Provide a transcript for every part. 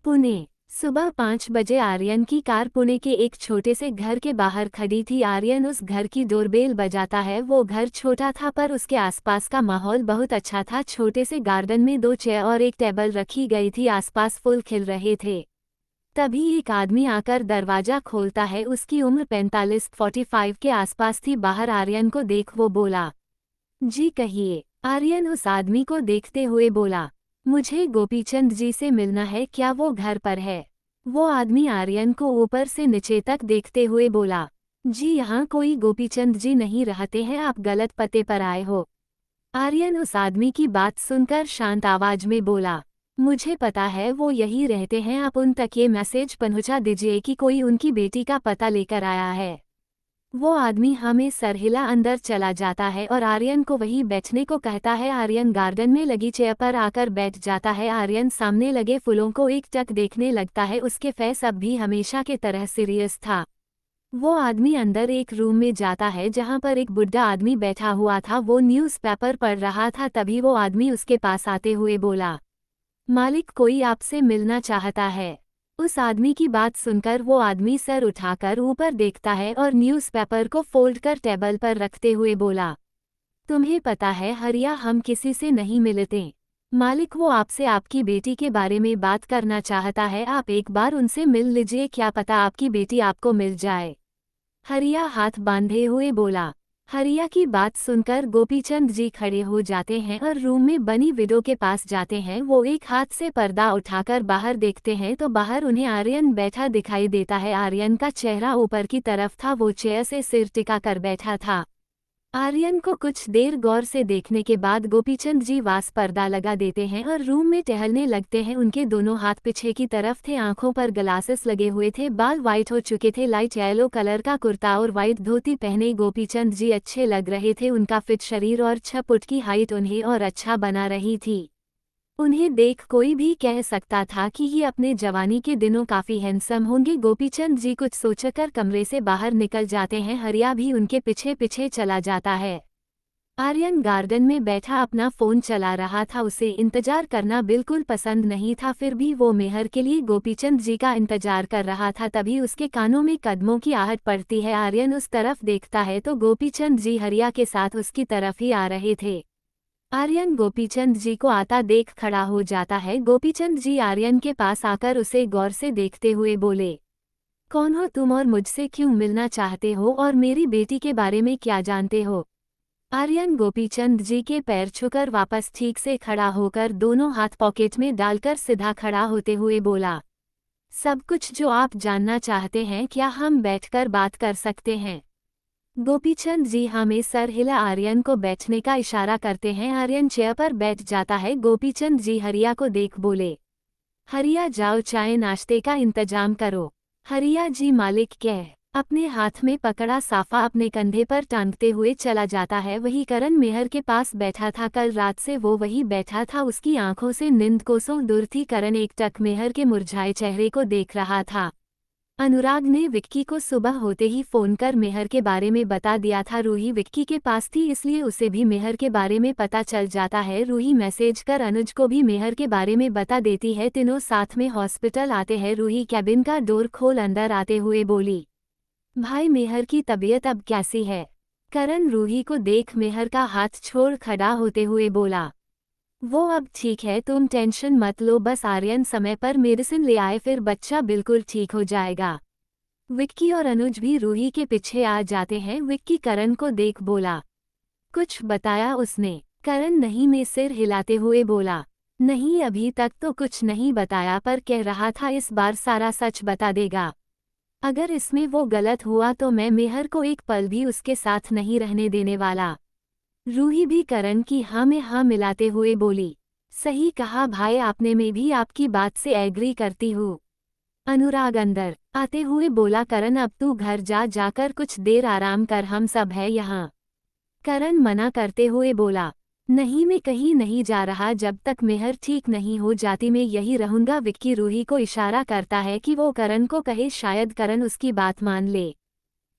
पुणे। सुबह 5 बजे आर्यन की कार पुणे के एक छोटे से घर के बाहर खड़ी थी। आर्यन उस घर की डोरबेल बजाता है। वो घर छोटा था पर उसके आसपास का माहौल बहुत अच्छा था। छोटे से गार्डन में 2 चेयर और एक टेबल रखी गई थी। आसपास फूल खिल रहे थे। तभी एक आदमी आकर दरवाजा खोलता है। उसकी उम्र 45-45 के आसपास थी। बाहर आर्यन को देख वो बोला, जी कहिए। आर्यन उस आदमी को देखते हुए बोला, मुझे गोपीचंद जी से मिलना है, क्या वो घर पर है? वो आदमी आर्यन को ऊपर से नीचे तक देखते हुए बोला, जी यहाँ कोई गोपीचंद जी नहीं रहते हैं, आप गलत पते पर आए हो। आर्यन उस आदमी की बात सुनकर शांत आवाज में बोला, मुझे पता है वो यही रहते हैं, आप उन तक ये मैसेज पहुंचा दीजिए कि कोई उनकी बेटी का पता लेकर आया है। वो आदमी हमें सरहिला अंदर चला जाता है और आर्यन को वहीं बैठने को कहता है। आर्यन गार्डन में लगी चेयर पर आकर बैठ जाता है। आर्यन सामने लगे फूलों को एकटक देखने लगता है। उसके फेस अब भी हमेशा के तरह सीरियस था। वो आदमी अंदर एक रूम में जाता है जहां पर एक बुढ़ा आदमी बैठा हुआ था। वो न्यूज़पेपर पढ़ रहा था। तभी वो आदमी उसके पास आते हुए बोला, मालिक कोई आपसे मिलना चाहता है। उस आदमी की बात सुनकर वो आदमी सर उठाकर ऊपर देखता है और न्यूज़पेपर को फोल्ड कर टेबल पर रखते हुए बोला, तुम्हें पता है हरिया, हम किसी से नहीं मिलते। मालिक वो आपसे आपकी बेटी के बारे में बात करना चाहता है, आप एक बार उनसे मिल लीजिए, क्या पता आपकी बेटी आपको मिल जाए। हरिया हाथ बांधे हुए बोला। हरिया की बात सुनकर गोपीचंद जी खड़े हो जाते हैं और रूम में बनी विडो के पास जाते हैं। वो एक हाथ से पर्दा उठाकर बाहर देखते हैं तो बाहर उन्हें आर्यन बैठा दिखाई देता है। आर्यन का चेहरा ऊपर की तरफ था। वो चेयर से सिर टिका कर बैठा था। आर्यन को कुछ देर गौर से देखने के बाद गोपीचंद जी वास पर्दा लगा देते हैं और रूम में टहलने लगते हैं। उनके दोनों हाथ पीछे की तरफ थे, आंखों पर ग्लासेस लगे हुए थे, बाल वाइट हो चुके थे, लाइट येलो कलर का कुर्ता और वाइट धोती पहने गोपीचंद जी अच्छे लग रहे थे। उनका फिट शरीर और 6 फुट की हाइट उन्हें और अच्छा बना रही थी। उन्हें देख कोई भी कह सकता था कि ये अपने जवानी के दिनों काफी हैंडसम होंगे। गोपीचंद जी कुछ सोचकर कमरे से बाहर निकल जाते हैं। हरिया भी उनके पीछे पीछे चला जाता है। आर्यन गार्डन में बैठा अपना फोन चला रहा था। उसे इंतजार करना बिल्कुल पसंद नहीं था, फिर भी वो मेहर के लिए गोपीचंद जी का इंतजार कर रहा था। तभी उसके कानों में कदमों की आहट पड़ती है। आर्यन उस तरफ देखता है तो गोपीचंद जी हरिया के साथ उसकी तरफ ही आ रहे थे। आर्यन गोपीचंद जी को आता देख खड़ा हो जाता है। गोपीचंद जी आर्यन के पास आकर उसे गौर से देखते हुए बोले, कौन हो तुम और मुझसे क्यों मिलना चाहते हो और मेरी बेटी के बारे में क्या जानते हो? आर्यन गोपीचंद जी के पैर छूकर वापस ठीक से खड़ा होकर दोनों हाथ पॉकेट में डालकर सीधा खड़ा होते हुए बोला, सब कुछ जो आप जानना चाहते हैं, क्या हम बैठकर बात कर सकते हैं? गोपीचंद जी हमें सर हिला आर्यन को बैठने का इशारा करते हैं। आर्यन चेयर पर बैठ जाता है। गोपीचंद जी हरिया को देख बोले, हरिया जाओ चाय नाश्ते का इंतजाम करो। हरिया जी मालिक कह अपने हाथ में पकड़ा साफा अपने कंधे पर टांगते हुए चला जाता है। वही करण मेहर के पास बैठा था। कल रात से वो वही बैठा था। उसकी आंखों से नींद कोसों दूर थी। करण एकटक मेहर के मुरझाए चेहरे को देख रहा था। अनुराग ने विक्की को सुबह होते ही फोन कर मेहर के बारे में बता दिया था। रूही विक्की के पास थी इसलिए उसे भी मेहर के बारे में पता चल जाता है। रूही मैसेज कर अनुज को भी मेहर के बारे में बता देती है। तीनों साथ में हॉस्पिटल आते हैं। रूही कैबिन का डोर खोल अंदर आते हुए बोली, भाई मेहर की तबीयत अब कैसी है? करण रूही को देख मेहर का हाथ छोड़ खड़ा होते हुए बोला, वो अब ठीक है, तुम टेंशन मत लो, बस आर्यन समय पर मेडिसिन ले आए फिर बच्चा बिल्कुल ठीक हो जाएगा। विक्की और अनुज भी रूही के पीछे आ जाते हैं। विक्की करण को देख बोला, कुछ बताया उसने? करण नहीं में सिर हिलाते हुए बोला, नहीं अभी तक तो कुछ नहीं बताया, पर कह रहा था इस बार सारा सच बता देगा। अगर इसमें वो गलत हुआ तो मैं मेहर को एक पल भी उसके साथ नहीं रहने देने वाला। रूही भी करण की हाँ में हाँ मिलाते हुए बोली, सही कहा भाई आपने, मैं भी आपकी बात से एग्री करती हूँ। अनुराग अंदर आते हुए बोला, करण अब तू घर जाकर कुछ देर आराम कर, हम सब है यहाँ। करण मना करते हुए बोला, नहीं मैं कहीं नहीं जा रहा, जब तक मेहर ठीक नहीं हो जाती मैं यही रहूंगा। विक्की रूही को इशारा करता है कि वो करण को कहे, शायद करण उसकी बात मान ले।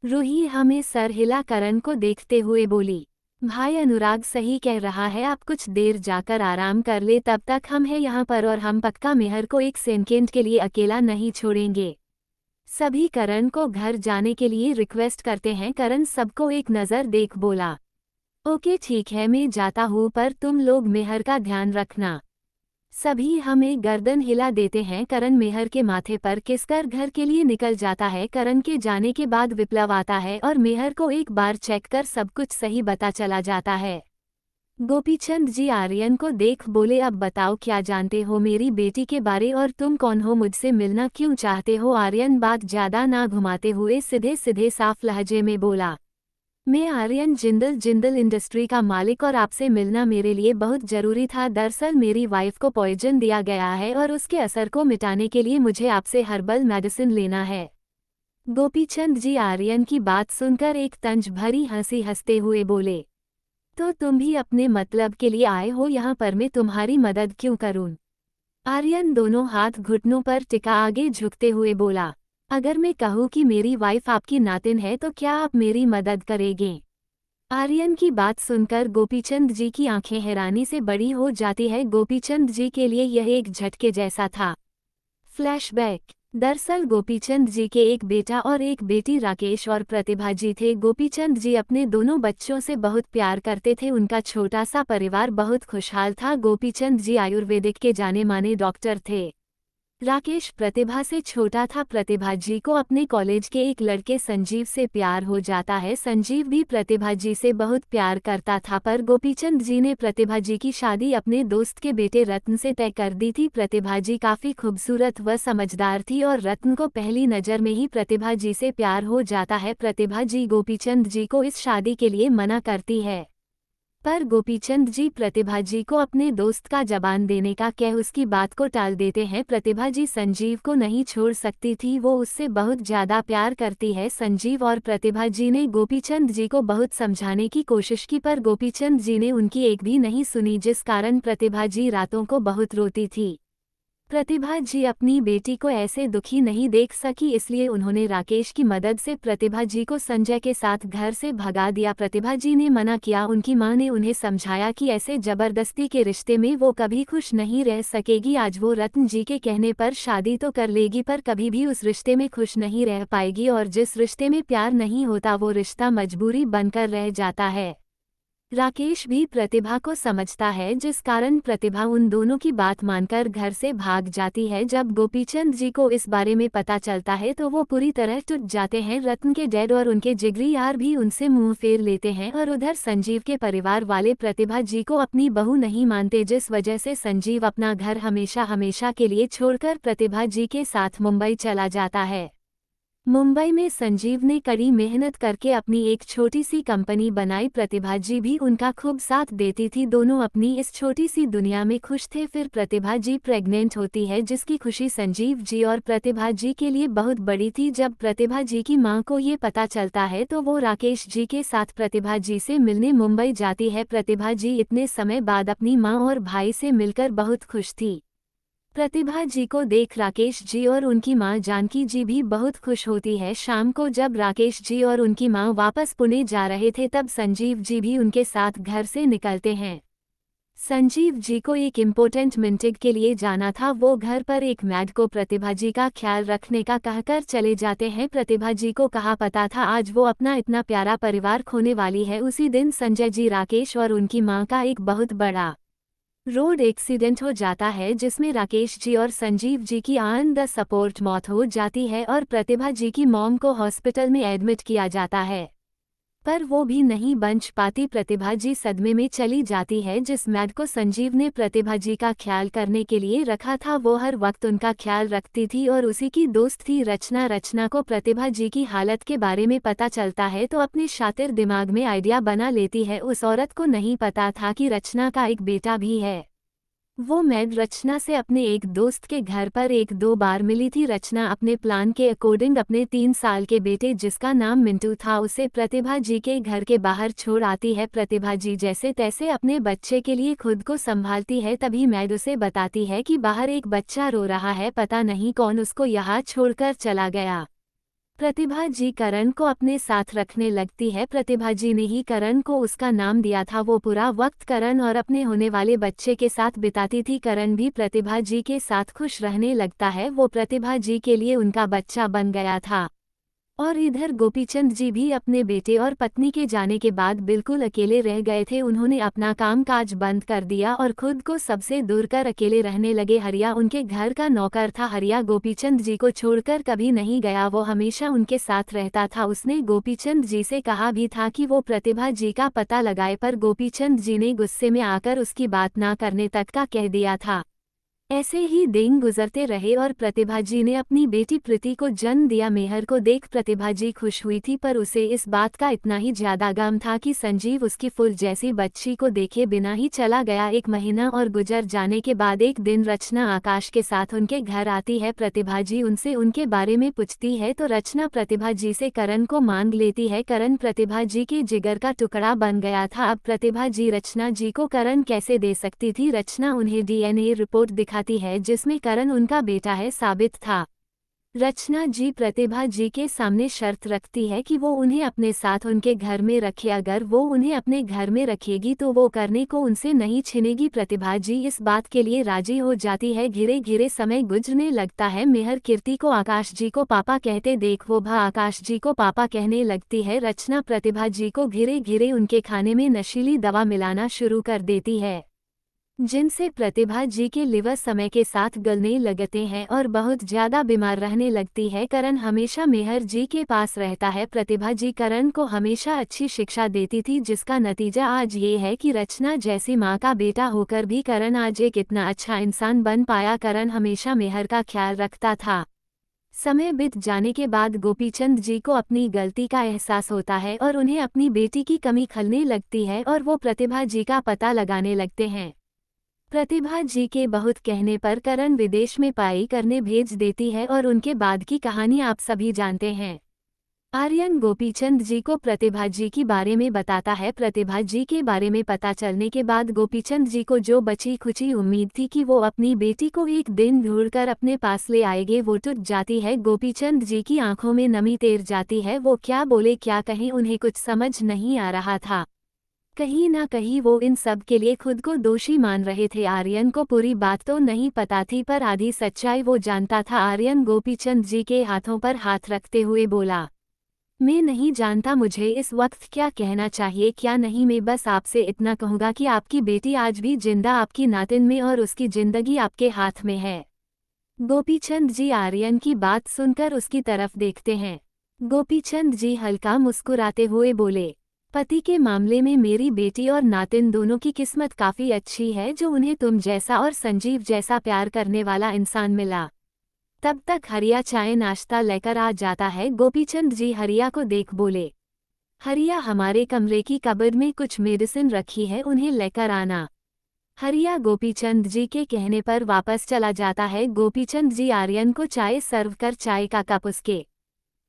रूही हमें सर हिला करण को देखते हुए बोली, भाई अनुराग सही कह रहा है, आप कुछ देर जाकर आराम कर ले, तब तक हम हैं यहाँ पर और हम पक्का मेहर को एक सेकंड के लिए अकेला नहीं छोड़ेंगे। सभी करण को घर जाने के लिए रिक्वेस्ट करते हैं। करण सबको एक नज़र देख बोला, ओके ठीक है मैं जाता हूँ, पर तुम लोग मेहर का ध्यान रखना। सभी हमें गर्दन हिला देते हैं। करण मेहर के माथे पर किसकर घर के लिए निकल जाता है। करण के जाने के बाद विप्लव आता है और मेहर को एक बार चेक कर सब कुछ सही बता चला जाता है। गोपीचंद जी आर्यन को देख बोले, अब बताओ क्या जानते हो मेरी बेटी के बारे और तुम कौन हो, मुझसे मिलना क्यों चाहते हो। आर्यन बात ज्यादा ना घुमाते हुए सीधे सीधे साफ लहजे में बोला, मैं आर्यन जिंदल इंडस्ट्री का मालिक और आपसे मिलना मेरे लिए बहुत जरूरी था। दरअसल मेरी वाइफ को पॉइजन दिया गया है और उसके असर को मिटाने के लिए मुझे आपसे हर्बल मेडिसिन लेना है। गोपीचंद जी आर्यन की बात सुनकर एक तंज भरी हंसी हंसते हुए बोले, तो तुम भी अपने मतलब के लिए आए हो यहाँ पर, मैं तुम्हारी मदद क्यों करूं। आर्यन दोनों हाथ घुटनों पर टिका आगे झुकते हुए बोला, अगर मैं कहूँ कि मेरी वाइफ आपकी नातिन है तो क्या आप मेरी मदद करेंगे। आर्यन की बात सुनकर गोपीचंद जी की आंखें हैरानी से बड़ी हो जाती है। गोपीचंद जी के लिए यह एक झटके जैसा था। फ्लैशबैक। दरअसल गोपीचंद जी के एक बेटा और एक बेटी राकेश और प्रतिभा जी थे। गोपीचंद जी अपने दोनों बच्चों से बहुत प्यार करते थे। उनका छोटा सा परिवार बहुत खुशहाल था। गोपीचंद जी आयुर्वेदिक के जाने माने डॉक्टर थे। राकेश प्रतिभा से छोटा था। प्रतिभा जी को अपने कॉलेज के एक लड़के संजीव से प्यार हो जाता है। संजीव भी प्रतिभा जी से बहुत प्यार करता था, पर गोपीचंद जी ने प्रतिभा जी की शादी अपने दोस्त के बेटे रत्न से तय कर दी थी। प्रतिभा जी काफी खूबसूरत व समझदार थी और रत्न को पहली नज़र में ही प्रतिभा जी से प्यार हो जाता है। प्रतिभा जी गोपीचंद जी को इस शादी के लिए मना करती है, पर गोपीचंद जी प्रतिभा जी को अपने दोस्त का जबान देने का कह उसकी बात को टाल देते हैं। प्रतिभा जी संजीव को नहीं छोड़ सकती थी, वो उससे बहुत ज्यादा प्यार करती है। संजीव और प्रतिभा जी ने गोपीचंद जी को बहुत समझाने की कोशिश की, पर गोपीचंद जी ने उनकी एक भी नहीं सुनी, जिस कारण प्रतिभा जी रातों को बहुत रोती थी। प्रतिभा जी अपनी बेटी को ऐसे दुखी नहीं देख सकी, इसलिए उन्होंने राकेश की मदद से प्रतिभा जी को संजय के साथ घर से भगा दिया। प्रतिभा जी ने मना किया। उनकी मां ने उन्हें समझाया कि ऐसे जबरदस्ती के रिश्ते में वो कभी खुश नहीं रह सकेगी। आज वो रत्न जी के कहने पर शादी तो कर लेगी, पर कभी भी उस रिश्ते में खुश नहीं रह पाएगी, और जिस रिश्ते में प्यार नहीं होता वो रिश्ता मजबूरी बनकर रह जाता है। राकेश भी प्रतिभा को समझता है, जिस कारण प्रतिभा उन दोनों की बात मानकर घर से भाग जाती है। जब गोपीचंद जी को इस बारे में पता चलता है तो वो पूरी तरह टूट जाते हैं। रत्न के डैड और उनके जिगरी यार भी उनसे मुंह फेर लेते हैं, और उधर संजीव के परिवार वाले प्रतिभा जी को अपनी बहू नहीं मानते, जिस वजह से संजीव अपना घर हमेशा हमेशा के लिए छोड़कर प्रतिभा जी के साथ मुंबई चला जाता है। मुंबई में संजीव ने कड़ी मेहनत करके अपनी एक छोटी सी कंपनी बनाई। प्रतिभा जी भी उनका खूब साथ देती थी। दोनों अपनी इस छोटी सी दुनिया में खुश थे। फिर प्रतिभा जी प्रेग्नेंट होती है, जिसकी खुशी संजीव जी और प्रतिभा जी के लिए बहुत बड़ी थी। जब प्रतिभा जी की मां को ये पता चलता है तो वो राकेश जी के साथ प्रतिभा जी से मिलने मुंबई जाती है। प्रतिभा जी इतने समय बाद अपनी मां और भाई से मिलकर बहुत खुश थी। प्रतिभा जी को देख राकेश जी और उनकी मां जानकी जी भी बहुत खुश होती है। शाम को जब राकेश जी और उनकी मां वापस पुणे जा रहे थे, तब संजीव जी भी उनके साथ घर से निकलते हैं। संजीव जी को एक इम्पोर्टेंट मीटिंग के लिए जाना था। वो घर पर एक मैड को प्रतिभा जी का ख्याल रखने का कहकर चले जाते हैं। प्रतिभा जी को कहा पता था आज वो अपना इतना प्यारा परिवार खोने वाली है। उसी दिन संजय जी, राकेश और उनकी मां का एक बहुत बड़ा रोड एक्सीडेंट हो जाता है, जिसमें राकेश जी और संजीव जी की ऑन द सपोर्ट मौत हो जाती है और प्रतिभा जी की मॉम को हॉस्पिटल में एडमिट किया जाता है, पर वो भी नहीं बच पाती। प्रतिभा जी सदमे में चली जाती है। जिस मैड को संजीव ने प्रतिभा जी का ख्याल करने के लिए रखा था, वो हर वक्त उनका ख्याल रखती थी और उसी की दोस्त थी रचना। रचना को प्रतिभा जी की हालत के बारे में पता चलता है तो अपने शातिर दिमाग में आइडिया बना लेती है। उस औरत को नहीं पता था कि रचना का एक बेटा भी है। वो मैड रचना से अपने एक दोस्त के घर पर एक दो बार मिली थी। रचना अपने प्लान के अकॉर्डिंग अपने 3 साल के बेटे, जिसका नाम मिंटू था, उसे प्रतिभा जी के घर के बाहर छोड़ आती है। प्रतिभा जी जैसे तैसे अपने बच्चे के लिए खुद को संभालती है। तभी मैड उसे बताती है कि बाहर एक बच्चा रो रहा है, पता नहीं कौन उसको यहाँ छोड़कर चला गया। प्रतिभा जी करण को अपने साथ रखने लगती है। प्रतिभा जी ने ही करण को उसका नाम दिया था। वो पूरा वक्त करण और अपने होने वाले बच्चे के साथ बिताती थी। करण भी प्रतिभा जी के साथ खुश रहने लगता है। वो प्रतिभा जी के लिए उनका बच्चा बन गया था। और इधर गोपीचंद जी भी अपने बेटे और पत्नी के जाने के बाद बिल्कुल अकेले रह गए थे। उन्होंने अपना काम काज बंद कर दिया और खुद को सबसे दूर कर अकेले रहने लगे। हरिया उनके घर का नौकर था। हरिया गोपीचंद जी को छोड़कर कभी नहीं गया, वो हमेशा उनके साथ रहता था। उसने गोपीचंद जी से कहा भी था कि वो प्रतिभा जी का पता लगाए, पर गोपीचंद जी ने गुस्से में आकर उसकी बात ना करने तक का कह दिया था। ऐसे ही दिन गुजरते रहे और प्रतिभा जी ने अपनी बेटी प्रीति को जन्म दिया। मेहर को देख प्रतिभा जी खुश हुई थी, पर उसे इस बात का इतना ही ज्यादा गम था कि संजीव उसकी फूल जैसी बच्ची को देखे बिना ही चला गया। 1 महीना और गुजर जाने के बाद एक दिन रचना आकाश के साथ उनके घर आती है। प्रतिभा जी उनसे उनके बारे में पूछती है तो रचना प्रतिभा जी से करण को मांग लेती है। करण प्रतिभा जी के जिगर का टुकड़ा बन गया था। अब प्रतिभा जी रचना जी को करण कैसे दे सकती थी। रचना उन्हें डीएनए रिपोर्ट दिखाती है जिसमें करण उनका बेटा है साबित था। रचना जी प्रतिभा जी के सामने शर्त रखती है कि वो उन्हें अपने साथ उनके घर में रखे। अगर वो उन्हें अपने घर में रखेगी तो वो करने को उनसे नहीं छिनेगी। प्रतिभा जी इस बात के लिए राजी हो जाती है। धीरे धीरे समय गुजरने लगता है। मेहर कीर्ति को आकाश जी को पापा कहते देख वो भी आकाश जी को पापा कहने लगती है। रचना प्रतिभा जी को धीरे धीरे उनके खाने में नशीली दवा मिलाना शुरू कर देती है, जिनसे प्रतिभा जी के लिवर समय के साथ गलने लगते हैं और बहुत ज्यादा बीमार रहने लगती है। करण हमेशा मेहर जी के पास रहता है। प्रतिभा जी करण को हमेशा अच्छी शिक्षा देती थी, जिसका नतीजा आज ये है कि रचना जैसी माँ का बेटा होकर भी करण आज एक इतना अच्छा इंसान बन पाया। करण हमेशा मेहर का ख्याल रखता था। समय बीत जाने के बाद गोपीचंद जी को अपनी गलती का एहसास होता है और उन्हें अपनी बेटी की कमी खलने लगती है और वो प्रतिभा जी का पता लगाने लगते हैं। प्रतिभा जी के बहुत कहने पर करण विदेश में पढ़ाई करने भेज देती है और उनके बाद की कहानी आप सभी जानते हैं। आर्यन गोपीचंद जी को प्रतिभा जी के बारे में बताता है। प्रतिभा जी के बारे में पता चलने के बाद गोपीचंद जी को जो बची खुची उम्मीद थी कि वो अपनी बेटी को एक दिन ढूंढकर अपने पास ले आएंगे, वो टूट जाती है। गोपीचंद जी की आंखों में नमी तैर जाती है। वो क्या बोले क्या कहें उन्हें कुछ समझ नहीं आ रहा था। कहीं ना कहीं वो इन सब के लिए खुद को दोषी मान रहे थे। आर्यन को पूरी बात तो नहीं पता थी, पर आधी सच्चाई वो जानता था। आर्यन गोपीचंद जी के हाथों पर हाथ रखते हुए बोला, मैं नहीं जानता मुझे इस वक्त क्या कहना चाहिए क्या नहीं। मैं बस आपसे इतना कहूँगा कि आपकी बेटी आज भी जिंदा आपकी नातिन में और उसकी जिंदगी आपके हाथ में है। गोपीचंद जी आर्यन की बात सुनकर उसकी तरफ देखते हैं। गोपीचंद जी हल्का मुस्कुराते हुए बोले, पति के मामले में मेरी बेटी और नातिन दोनों की किस्मत काफी अच्छी है, जो उन्हें तुम जैसा और संजीव जैसा प्यार करने वाला इंसान मिला। तब तक हरिया चाय नाश्ता लेकर आ जाता है। गोपीचंद जी हरिया को देख बोले, हरिया हमारे कमरे की कबर्ड में कुछ मेडिसिन रखी है, उन्हें लेकर आना। हरिया गोपीचंद जी के कहने पर वापस चला जाता है। गोपीचंद जी आर्यन को चाय सर्व कर चाय का कप उसके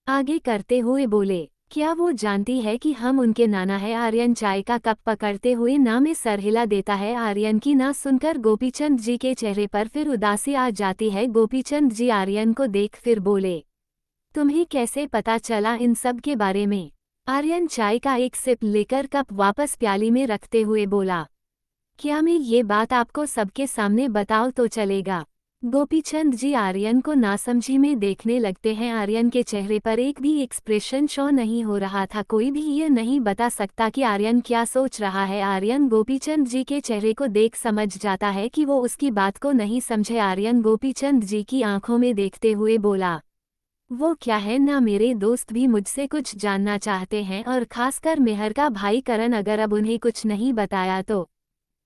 आगे करते हुए बोले, क्या वो जानती है कि हम उनके नाना है। आर्यन चाय का कप पकड़ते हुए ना में सर हिला देता है। आर्यन की ना सुनकर गोपीचंद जी के चेहरे पर फिर उदासी आ जाती है। गोपीचंद जी आर्यन को देख फिर बोले, तुम्हें कैसे पता चला इन सब के बारे में। आर्यन चाय का एक सिप लेकर कप वापस प्याली में रखते हुए बोला, क्या मैं ये बात आपको सबके सामने बताऊं तो चलेगा। गोपीचंद जी आर्यन को नासमझी में देखने लगते हैं। आर्यन के चेहरे पर एक भी एक्सप्रेशन शो नहीं हो रहा था। कोई भी ये नहीं बता सकता कि आर्यन क्या सोच रहा है। आर्यन गोपीचंद जी के चेहरे को देख समझ जाता है कि वो उसकी बात को नहीं समझे। आर्यन गोपीचंद जी की आंखों में देखते हुए बोला, वो क्या है ना, मेरे दोस्त भी मुझसे कुछ जानना चाहते हैं और खासकर मेहर का भाई करण, अगर अब उन्हें कुछ नहीं बताया तो।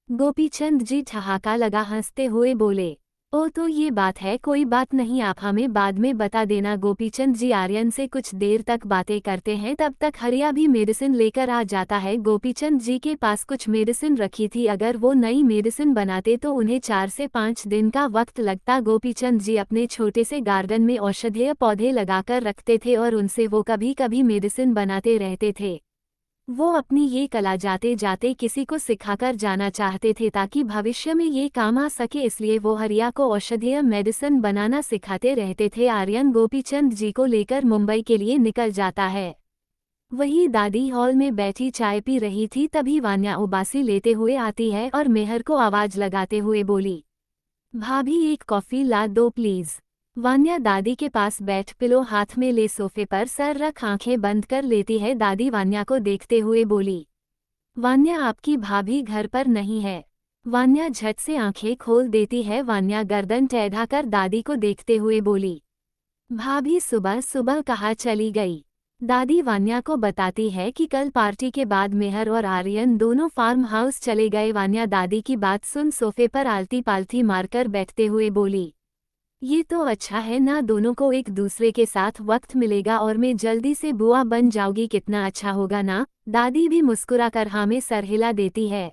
गोपीचंद जी ठहाका लगा हंसते हुए बोले, ओ तो ये बात है, कोई बात नहीं, आप हमें बाद में बता देना। गोपीचंद जी आर्यन से कुछ देर तक बातें करते हैं। तब तक हरिया भी मेडिसिन लेकर आ जाता है। गोपीचंद जी के पास कुछ मेडिसिन रखी थी, अगर वो नई मेडिसिन बनाते तो उन्हें 4 से 5 दिन का वक्त लगता। गोपीचंद जी अपने छोटे से गार्डन में औषधीय पौधे लगाकर रखते थे और उनसे वो कभी कभी मेडिसिन बनाते रहते थे। वो अपनी ये कला जाते जाते किसी को सिखाकर जाना चाहते थे ताकि भविष्य में ये काम आ सके, इसलिए वो हरिया को औषधीय मेडिसिन बनाना सिखाते रहते थे। आर्यन गोपीचंद जी को लेकर मुंबई के लिए निकल जाता है। वही दादी हॉल में बैठी चाय पी रही थी, तभी वान्या उबासी लेते हुए आती है और मेहर को आवाज लगाते हुए बोली, भाभी एक कॉफी ला दो प्लीज। वान्या दादी के पास बैठ पिलो हाथ में ले सोफे पर सर रख आंखें बंद कर लेती है। दादी वान्या को देखते हुए बोली, वान्या आपकी भाभी घर पर नहीं है। वान्या झट से आंखें खोल देती है। वान्या गर्दन टेढ़ा कर दादी को देखते हुए बोली, भाभी सुबह सुबह कहाँ चली गई। दादी वान्या को बताती है कि कल पार्टी के बाद मेहर और आर्यन दोनों फार्म हाउस चले गए। वान्या दादी की बात सुन सोफे पर आलती पालती मारकर बैठते हुए बोली, ये तो अच्छा है ना, दोनों को एक दूसरे के साथ वक्त मिलेगा और मैं जल्दी से बुआ बन जाऊंगी, कितना अच्छा होगा ना। दादी भी मुस्कुराकर हाँ में सर हिला देती है।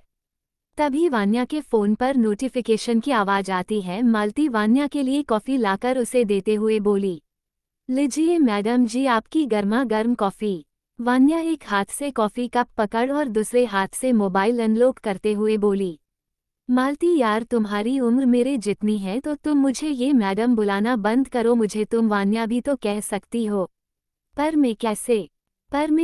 तभी वान्या के फोन पर नोटिफिकेशन की आवाज आती है। मालती वान्या के लिए कॉफी लाकर उसे देते हुए बोली, लीजिए मैडम जी आपकी गर्मा गर्म कॉफी। वान्या एक हाथ से कॉफी कप पकड़ और दूसरे हाथ से मोबाइल अनलॉक करते हुए बोली, मालती यार तुम्हारी उम्र मेरे जितनी है तो तुम मुझे ये मैडम बुलाना बंद करो, मुझे तुम वान्या भी तो कह सकती हो। पर मैं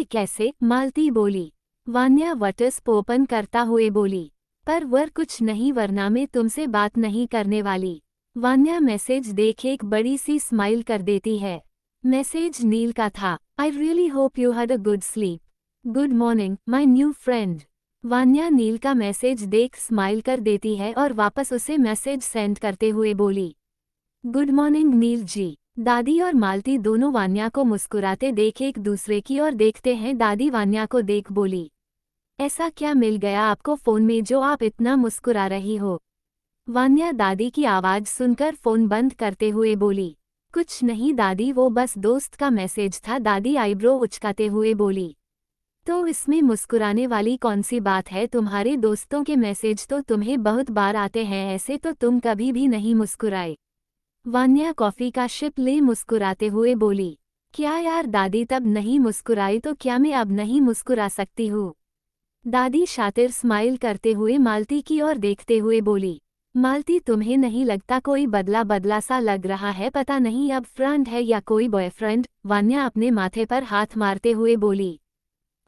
कैसे? मालती बोली। वान्या वटस्प ओपन करता हुए बोली, पर वर कुछ नहीं वरना मैं तुमसे बात नहीं करने वाली। वान्या मैसेज देख एक बड़ी सी स्माइल कर देती है। मैसेज नील का था, I really hope you had a good sleep. Good morning my new friend. Vanya Neel का मैसेज देख स्माइल कर देती है और वापस उसे मैसेज सेंड करते हुए बोली, गुड मॉर्निंग नील जी। दादी और मालती दोनों वान्या को मुस्कुराते देख एक दूसरे की ओर देखते हैं। दादी वान्या को देख बोली, ऐसा क्या मिल गया आपको फोन में जो आप इतना मुस्कुरा रही हो। वान्या दादी की आवाज सुनकर फोन बंद करते हुए बोली, कुछ नहीं दादी, वो बस दोस्त का मैसेज था। दादी आईब्रो उचकाते हुए बोली, तो इसमें मुस्कुराने वाली कौन सी बात है, तुम्हारे दोस्तों के मैसेज तो तुम्हें बहुत बार आते हैं, ऐसे तो तुम कभी भी नहीं मुस्कुराए। वान्या कॉफी का शिप ले मुस्कुराते हुए बोली, क्या यार दादी तब नहीं मुस्कुराई तो क्या मैं अब नहीं मुस्कुरा सकती हूँ। दादी शातिर स्माइल करते हुए मालती की ओर देखते हुए बोली, मालती तुम्हें नहीं लगता कोई बदला बदला सा लग रहा है, पता नहीं अब फ्रेंड है या कोई बॉयफ्रेंड। वान्या अपने माथे पर हाथ मारते हुए बोली,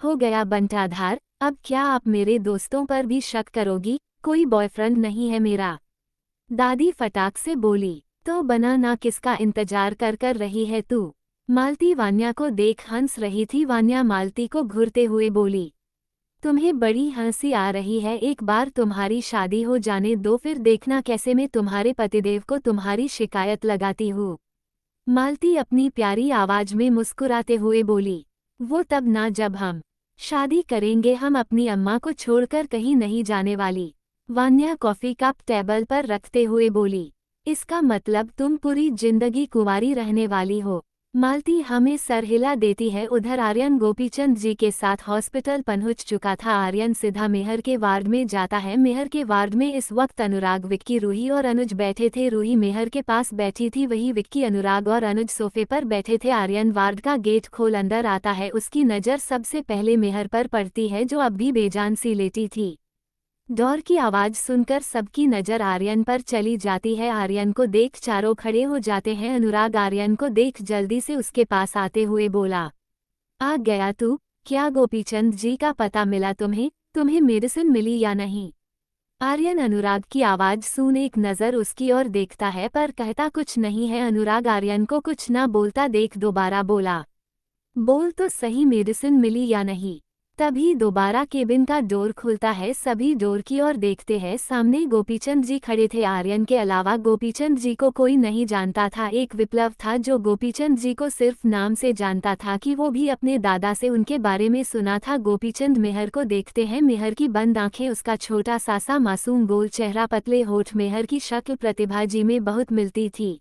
हो गया बंटाधार, अब क्या आप मेरे दोस्तों पर भी शक करोगी, कोई बॉयफ्रेंड नहीं है मेरा। दादी फटाक से बोली, तो बना ना, किसका इंतजार कर रही है तू। मालती वान्या को देख हंस रही थी। वान्या मालती को घूरते हुए बोली, तुम्हें बड़ी हंसी आ रही है, एक बार तुम्हारी शादी हो जाने दो फिर देखना कैसे मैं तुम्हारे पतिदेव को तुम्हारी शिकायत लगाती हूँ। मालती अपनी प्यारी आवाज में मुस्कुराते हुए बोली, वो तब ना जब हम शादी करेंगे, हम अपनी अम्मा को छोड़कर कहीं नहीं जाने वाली। वान्या कॉफी कप टेबल पर रखते हुए बोली, इसका मतलब तुम पूरी जिंदगी कुंवारी रहने वाली हो। मालती हमें सर हिला देती है। उधर आर्यन गोपीचंद जी के साथ हॉस्पिटल पहुंच चुका था। आर्यन सीधा मेहर के वार्ड में जाता है। मेहर के वार्ड में इस वक्त अनुराग, विक्की, रूही और अनुज बैठे थे। रूही मेहर के पास बैठी थी, वही विक्की, अनुराग और अनुज सोफे पर बैठे थे। आर्यन वार्ड का गेट खोल अंदर आता है। उसकी नज़र सबसे पहले मेहर पर पड़ती है जो अब भी बेजान सी लेटी थी। डोर की आवाज सुनकर सबकी नजर आर्यन पर चली जाती है। आर्यन को देख चारों खड़े हो जाते हैं। अनुराग आर्यन को देख जल्दी से उसके पास आते हुए बोला, आ गया तू, क्या गोपीचंद जी का पता मिला तुम्हें, तुम्हें मेडिसिन मिली या नहीं। आर्यन अनुराग की आवाज सुन एक नजर उसकी ओर देखता है पर कहता कुछ नहीं है। अनुराग आर्यन को कुछ ना बोलता देख दोबारा बोला, बोल तो सही, मेडिसिन मिली या नहीं। तभी दोबारा केबिन का डोर खुलता है। सभी डोर की ओर देखते हैं। सामने गोपीचंद जी खड़े थे। आर्यन के अलावा गोपीचंद जी को कोई नहीं जानता था। एक विप्लव था जो गोपीचंद जी को सिर्फ नाम से जानता था कि वो भी अपने दादा से उनके बारे में सुना था। गोपीचंद मेहर को देखते हैं। मेहर की बंद आंखें, उसका छोटा सा मासूम गोल चेहरा, पतले होठ। मेहर की शक्ल प्रतिभा जी में बहुत मिलती थी।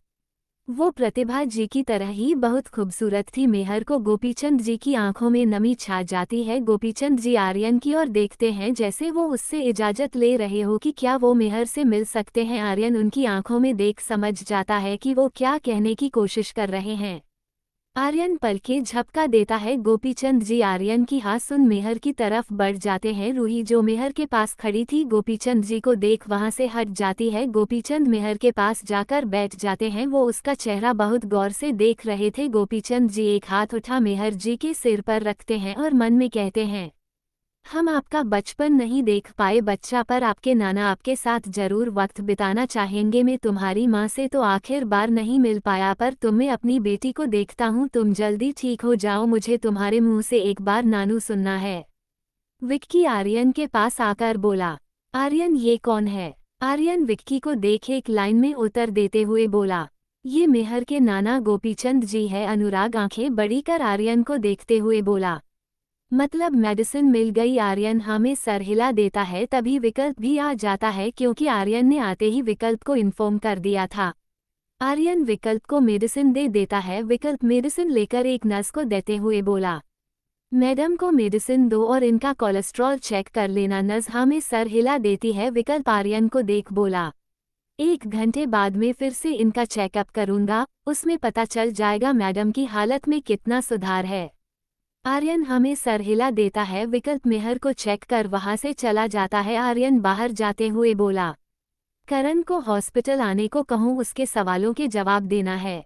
वो प्रतिभा जी की तरह ही बहुत खूबसूरत थी। मेहर को गोपीचंद जी की आंखों में नमी छा जाती है। गोपीचंद जी आर्यन की ओर देखते हैं जैसे वो उससे इजाजत ले रहे हो कि क्या वो मेहर से मिल सकते हैं। आर्यन उनकी आंखों में देख समझ जाता है कि वो क्या कहने की कोशिश कर रहे हैं। आर्यन पलकें झपका देता है। गोपीचंद जी आर्यन की हाथ सुन मेहर की तरफ बढ़ जाते हैं। रूही जो मेहर के पास खड़ी थी गोपीचंद जी को देख वहां से हट जाती है। गोपीचंद मेहर के पास जाकर बैठ जाते हैं। वो उसका चेहरा बहुत गौर से देख रहे थे। गोपीचंद जी एक हाथ उठा मेहर जी के सिर पर रखते हैं और मन में कहते हैं, हम आपका बचपन नहीं देख पाए बच्चा, पर आपके नाना आपके साथ जरूर वक्त बिताना चाहेंगे। मैं तुम्हारी माँ से तो आखिर बार नहीं मिल पाया, पर तुम्हें अपनी बेटी को देखता हूँ। तुम जल्दी ठीक हो जाओ, मुझे तुम्हारे मुंह से एक बार नानू सुनना है। विक्की आर्यन के पास आकर बोला। आर्यन ये कौन है? आर्यन विक्की को देख एक लाइन में उत्तर देते हुए बोला, ये मेहर के नाना गोपीचंद जी है। अनुराग आंखें बड़ी कर आर्यन को देखते हुए बोला, मतलब मेडिसिन मिल गई? आर्यन हमें सर हिला देता है। तभी विकल्प भी आ जाता है क्योंकि आर्यन ने आते ही विकल्प को इन्फॉर्म कर दिया था। आर्यन विकल्प को मेडिसिन दे देता है। विकल्प मेडिसिन लेकर एक नर्स को देते हुए बोला, मैडम को मेडिसिन दो और इनका कोलेस्ट्रॉल चेक कर लेना। नर्स हमें सर हिला देती है। विकल्प आर्यन को देख बोला, 1 घंटे बाद में फिर से इनका चेकअप करूंगा, उसमें पता चल जाएगा मैडम की हालत में कितना सुधार है। आर्यन हमें सर हिला देता है। विकल्प मेहर को चेक कर वहां से चला जाता है। आर्यन बाहर जाते हुए बोला, करण को हॉस्पिटल आने को कहूँ, उसके सवालों के जवाब देना है।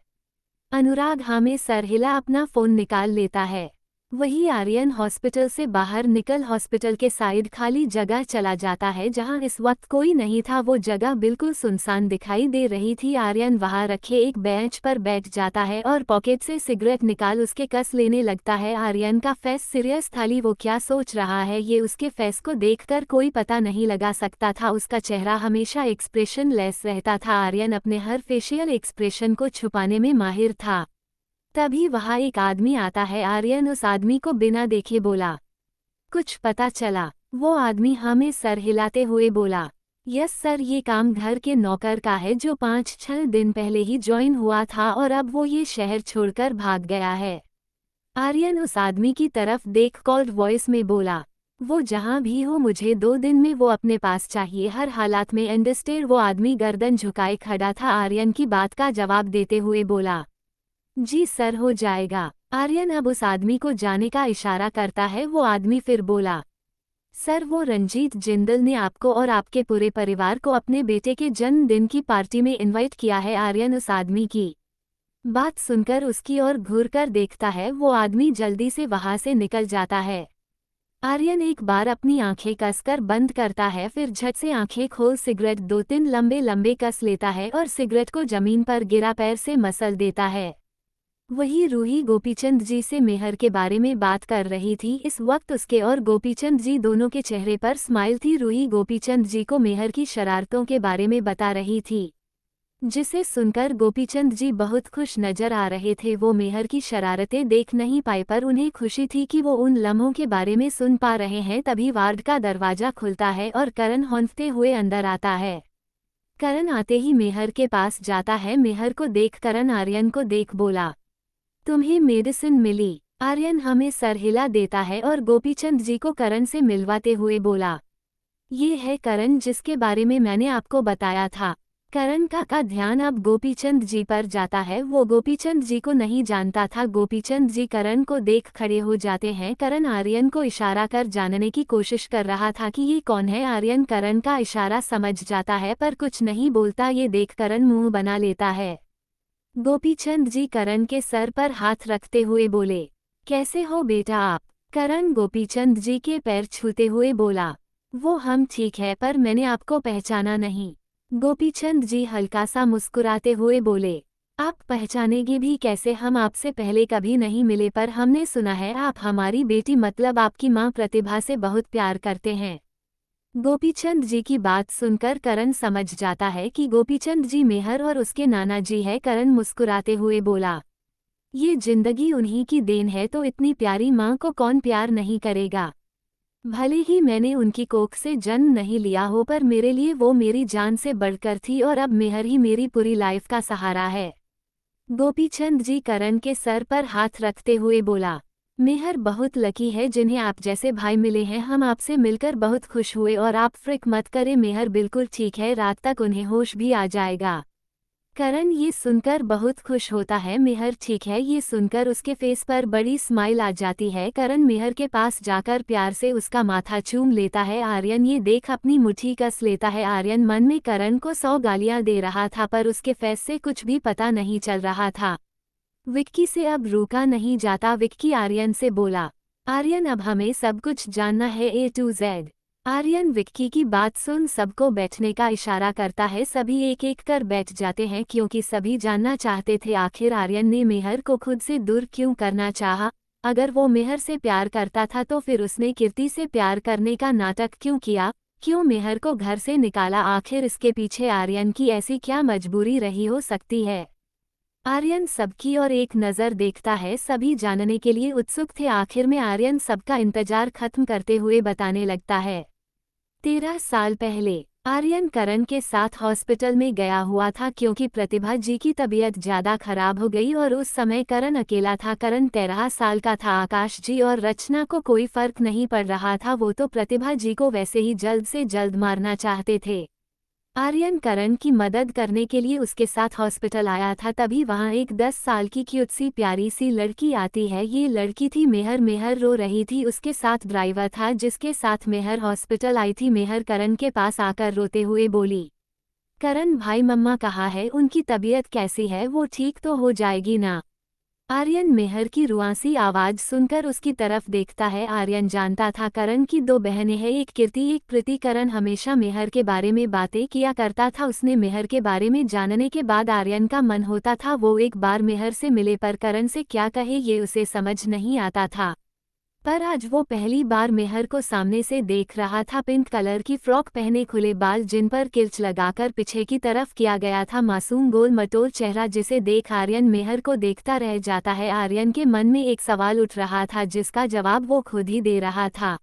अनुराग हमें सर हिला अपना फोन निकाल लेता है। वही आर्यन हॉस्पिटल से बाहर निकल हॉस्पिटल के साइड खाली जगह चला जाता है जहां इस वक्त कोई नहीं था। वो जगह बिल्कुल सुनसान दिखाई दे रही थी। आर्यन वहां रखे एक बेंच पर बैठ जाता है और पॉकेट से सिगरेट निकाल उसके कस लेने लगता है। आर्यन का फेस सीरियस था। वो क्या सोच रहा है ये उसके फेस को देखकर कोई पता नहीं लगा सकता था। उसका चेहरा हमेशा एक्सप्रेशन लेस रहता था। आर्यन अपने हर फेशियल एक्सप्रेशन को छुपाने में माहिर था। तभी वहां एक आदमी आता है। आर्यन उस आदमी को बिना देखे बोला, कुछ पता चला? वो आदमी हमें सर हिलाते हुए बोला, यस सर, ये काम घर के नौकर का है जो 5-6 दिन पहले ही ज्वाइन हुआ था और अब वो ये शहर छोड़कर भाग गया है। आर्यन उस आदमी की तरफ देख कोल्ड वॉइस में बोला, वो जहां भी हो मुझे 2 दिन में वो अपने पास चाहिए, हर हालात में, अंडरस्टैंड? वो आदमी गर्दन झुकाए खड़ा था। आर्यन की बात का जवाब देते हुए बोला, जी सर, हो जाएगा। आर्यन अब उस आदमी को जाने का इशारा करता है। वो आदमी फिर बोला, सर, वो रंजीत जिंदल ने आपको और आपके पूरे परिवार को अपने बेटे के जन्मदिन की पार्टी में इनवाइट किया है। आर्यन उस आदमी की बात सुनकर उसकी ओर घूर कर देखता है। वो आदमी जल्दी से वहां से निकल जाता है। आर्यन एक बार अपनी आंखें कसकर बंद करता है, फिर झट से आंखें खोल सिगरेट 2-3 लंबे लंबे कस लेता है और सिगरेट को जमीन पर गिरा पैर से मसल देता है। वही रूही गोपीचंद जी से मेहर के बारे में बात कर रही थी। इस वक्त उसके और गोपीचंद जी दोनों के चेहरे पर स्माइल थी। रूही गोपीचंद जी को मेहर की शरारतों के बारे में बता रही थी, जिसे सुनकर गोपीचंद जी बहुत खुश नजर आ रहे थे। वो मेहर की शरारतें देख नहीं पाए, पर उन्हें खुशी थी कि वो उन लम्हों के बारे में सुन पा रहे हैं। तभी वार्ड का दरवाजा खुलता है और करण हौंफते हुए अंदर आता है। करण आते ही मेहर के पास जाता है। मेहर को देख करण आर्यन को देख बोला, तुम्हें मेडिसिन मिली? आर्यन हमें सर हिला देता है और गोपीचंद जी को करण से मिलवाते हुए बोला, ये है करण जिसके बारे में मैंने आपको बताया था। करण का ध्यान अब गोपीचंद जी पर जाता है। वो गोपीचंद जी को नहीं जानता था। गोपीचंद जी करण को देख खड़े हो जाते हैं। करण आर्यन को इशारा कर जानने की कोशिश कर रहा था कि ये कौन है। आर्यन करण का इशारा समझ जाता है पर कुछ नहीं बोलता। ये देख करण मुंह बना लेता है। गोपीचंद जी करण के सर पर हाथ रखते हुए बोले, कैसे हो बेटा आप? करण गोपीचंद जी के पैर छूते हुए बोला, वो हम ठीक है, पर मैंने आपको पहचाना नहीं। गोपीचंद जी हल्का सा मुस्कुराते हुए बोले, आप पहचानेंगे भी कैसे? हम आपसे पहले कभी नहीं मिले, पर हमने सुना है आप हमारी बेटी मतलब आपकी माँ प्रतिभा से बहुत प्यार करते हैं। गोपीचंद जी की बात सुनकर करण समझ जाता है कि गोपीचंद जी मेहर और उसके नाना जी है। करण मुस्कुराते हुए बोला, ये जिंदगी उन्हीं की देन है, तो इतनी प्यारी माँ को कौन प्यार नहीं करेगा। भले ही मैंने उनकी कोख से जन्म नहीं लिया हो, पर मेरे लिए वो मेरी जान से बढ़कर थी और अब मेहर ही मेरी पूरी लाइफ का सहारा है। गोपीचंद जी करण के सर पर हाथ रखते हुए बोला, मेहर बहुत लकी है जिन्हें आप जैसे भाई मिले हैं। हम आपसे मिलकर बहुत खुश हुए और आप फिक्र मत करें, मेहर बिल्कुल ठीक है, रात तक उन्हें होश भी आ जाएगा। करण ये सुनकर बहुत खुश होता है। मेहर ठीक है ये सुनकर उसके फेस पर बड़ी स्माइल आ जाती है। करण मेहर के पास जाकर प्यार से उसका माथा चूम लेता है। आर्यन ये देख अपनी मुट्ठी कस लेता है। आर्यन मन में करण को 100 गालियां दे रहा था पर उसके फेस से कुछ भी पता नहीं चल रहा था। विक्की से अब रुका नहीं जाता। विक्की आर्यन से बोला, आर्यन अब हमें सब कुछ जानना है A to Z। Aryan Vicky की बात सुन सबको बैठने का इशारा करता है। सभी एक एक कर बैठ जाते हैं क्योंकि सभी जानना चाहते थे आखिर आर्यन ने मेहर को खुद से दूर क्यों करना चाहा। अगर वो मेहर से प्यार करता था तो फिर उसने कीर्ति से प्यार करने का नाटक क्यों किया, क्यों मेहर को घर से निकाला। आखिर इसके पीछे आर्यन की ऐसी क्या मजबूरी रही हो सकती है। आर्यन सबकी और एक नज़र देखता है। सभी जानने के लिए उत्सुक थे। आखिर में आर्यन सबका इंतजार खत्म करते हुए बताने लगता है। 13 साल पहले आर्यन करण के साथ हॉस्पिटल में गया हुआ था क्योंकि प्रतिभा जी की तबीयत ज़्यादा खराब हो गई और उस समय करण अकेला था। करण 13 साल का था। आकाश जी और रचना को कोई फर्क नहीं पड़ रहा था। वो तो प्रतिभा जी को वैसे ही जल्द से जल्द मारना चाहते थे। आर्यन करण की मदद करने के लिए उसके साथ हॉस्पिटल आया था। तभी वहां एक 10 साल की क्यूट सी प्यारी सी लड़की आती है। ये लड़की थी मेहर। मेहर रो रही थी। उसके साथ ड्राइवर था जिसके साथ मेहर हॉस्पिटल आई थी। मेहर करण के पास आकर रोते हुए बोली, करण भाई मम्मा कहाँ है, उनकी तबीयत कैसी है, वो ठीक तो हो जाएगी ना। आर्यन मेहर की रुआंसी आवाज सुनकर उसकी तरफ देखता है। आर्यन जानता था करण की 2 बहनें हैं, एक कीर्ति एक प्रीति। करण हमेशा मेहर के बारे में बातें किया करता था। उसने मेहर के बारे में जानने के बाद आर्यन का मन होता था वो एक बार मेहर से मिले पर करण से क्या कहे ये उसे समझ नहीं आता था। पर आज वो पहली बार मेहर को सामने से देख रहा था। पिंक कलर की फ्रॉक पहने, खुले बाल जिन पर किल्च लगाकर पीछे की तरफ किया गया था, मासूम गोल मटोल चेहरा जिसे देख आर्यन मेहर को देखता रह जाता है। आर्यन के मन में एक सवाल उठ रहा था जिसका जवाब वो खुद ही दे रहा था,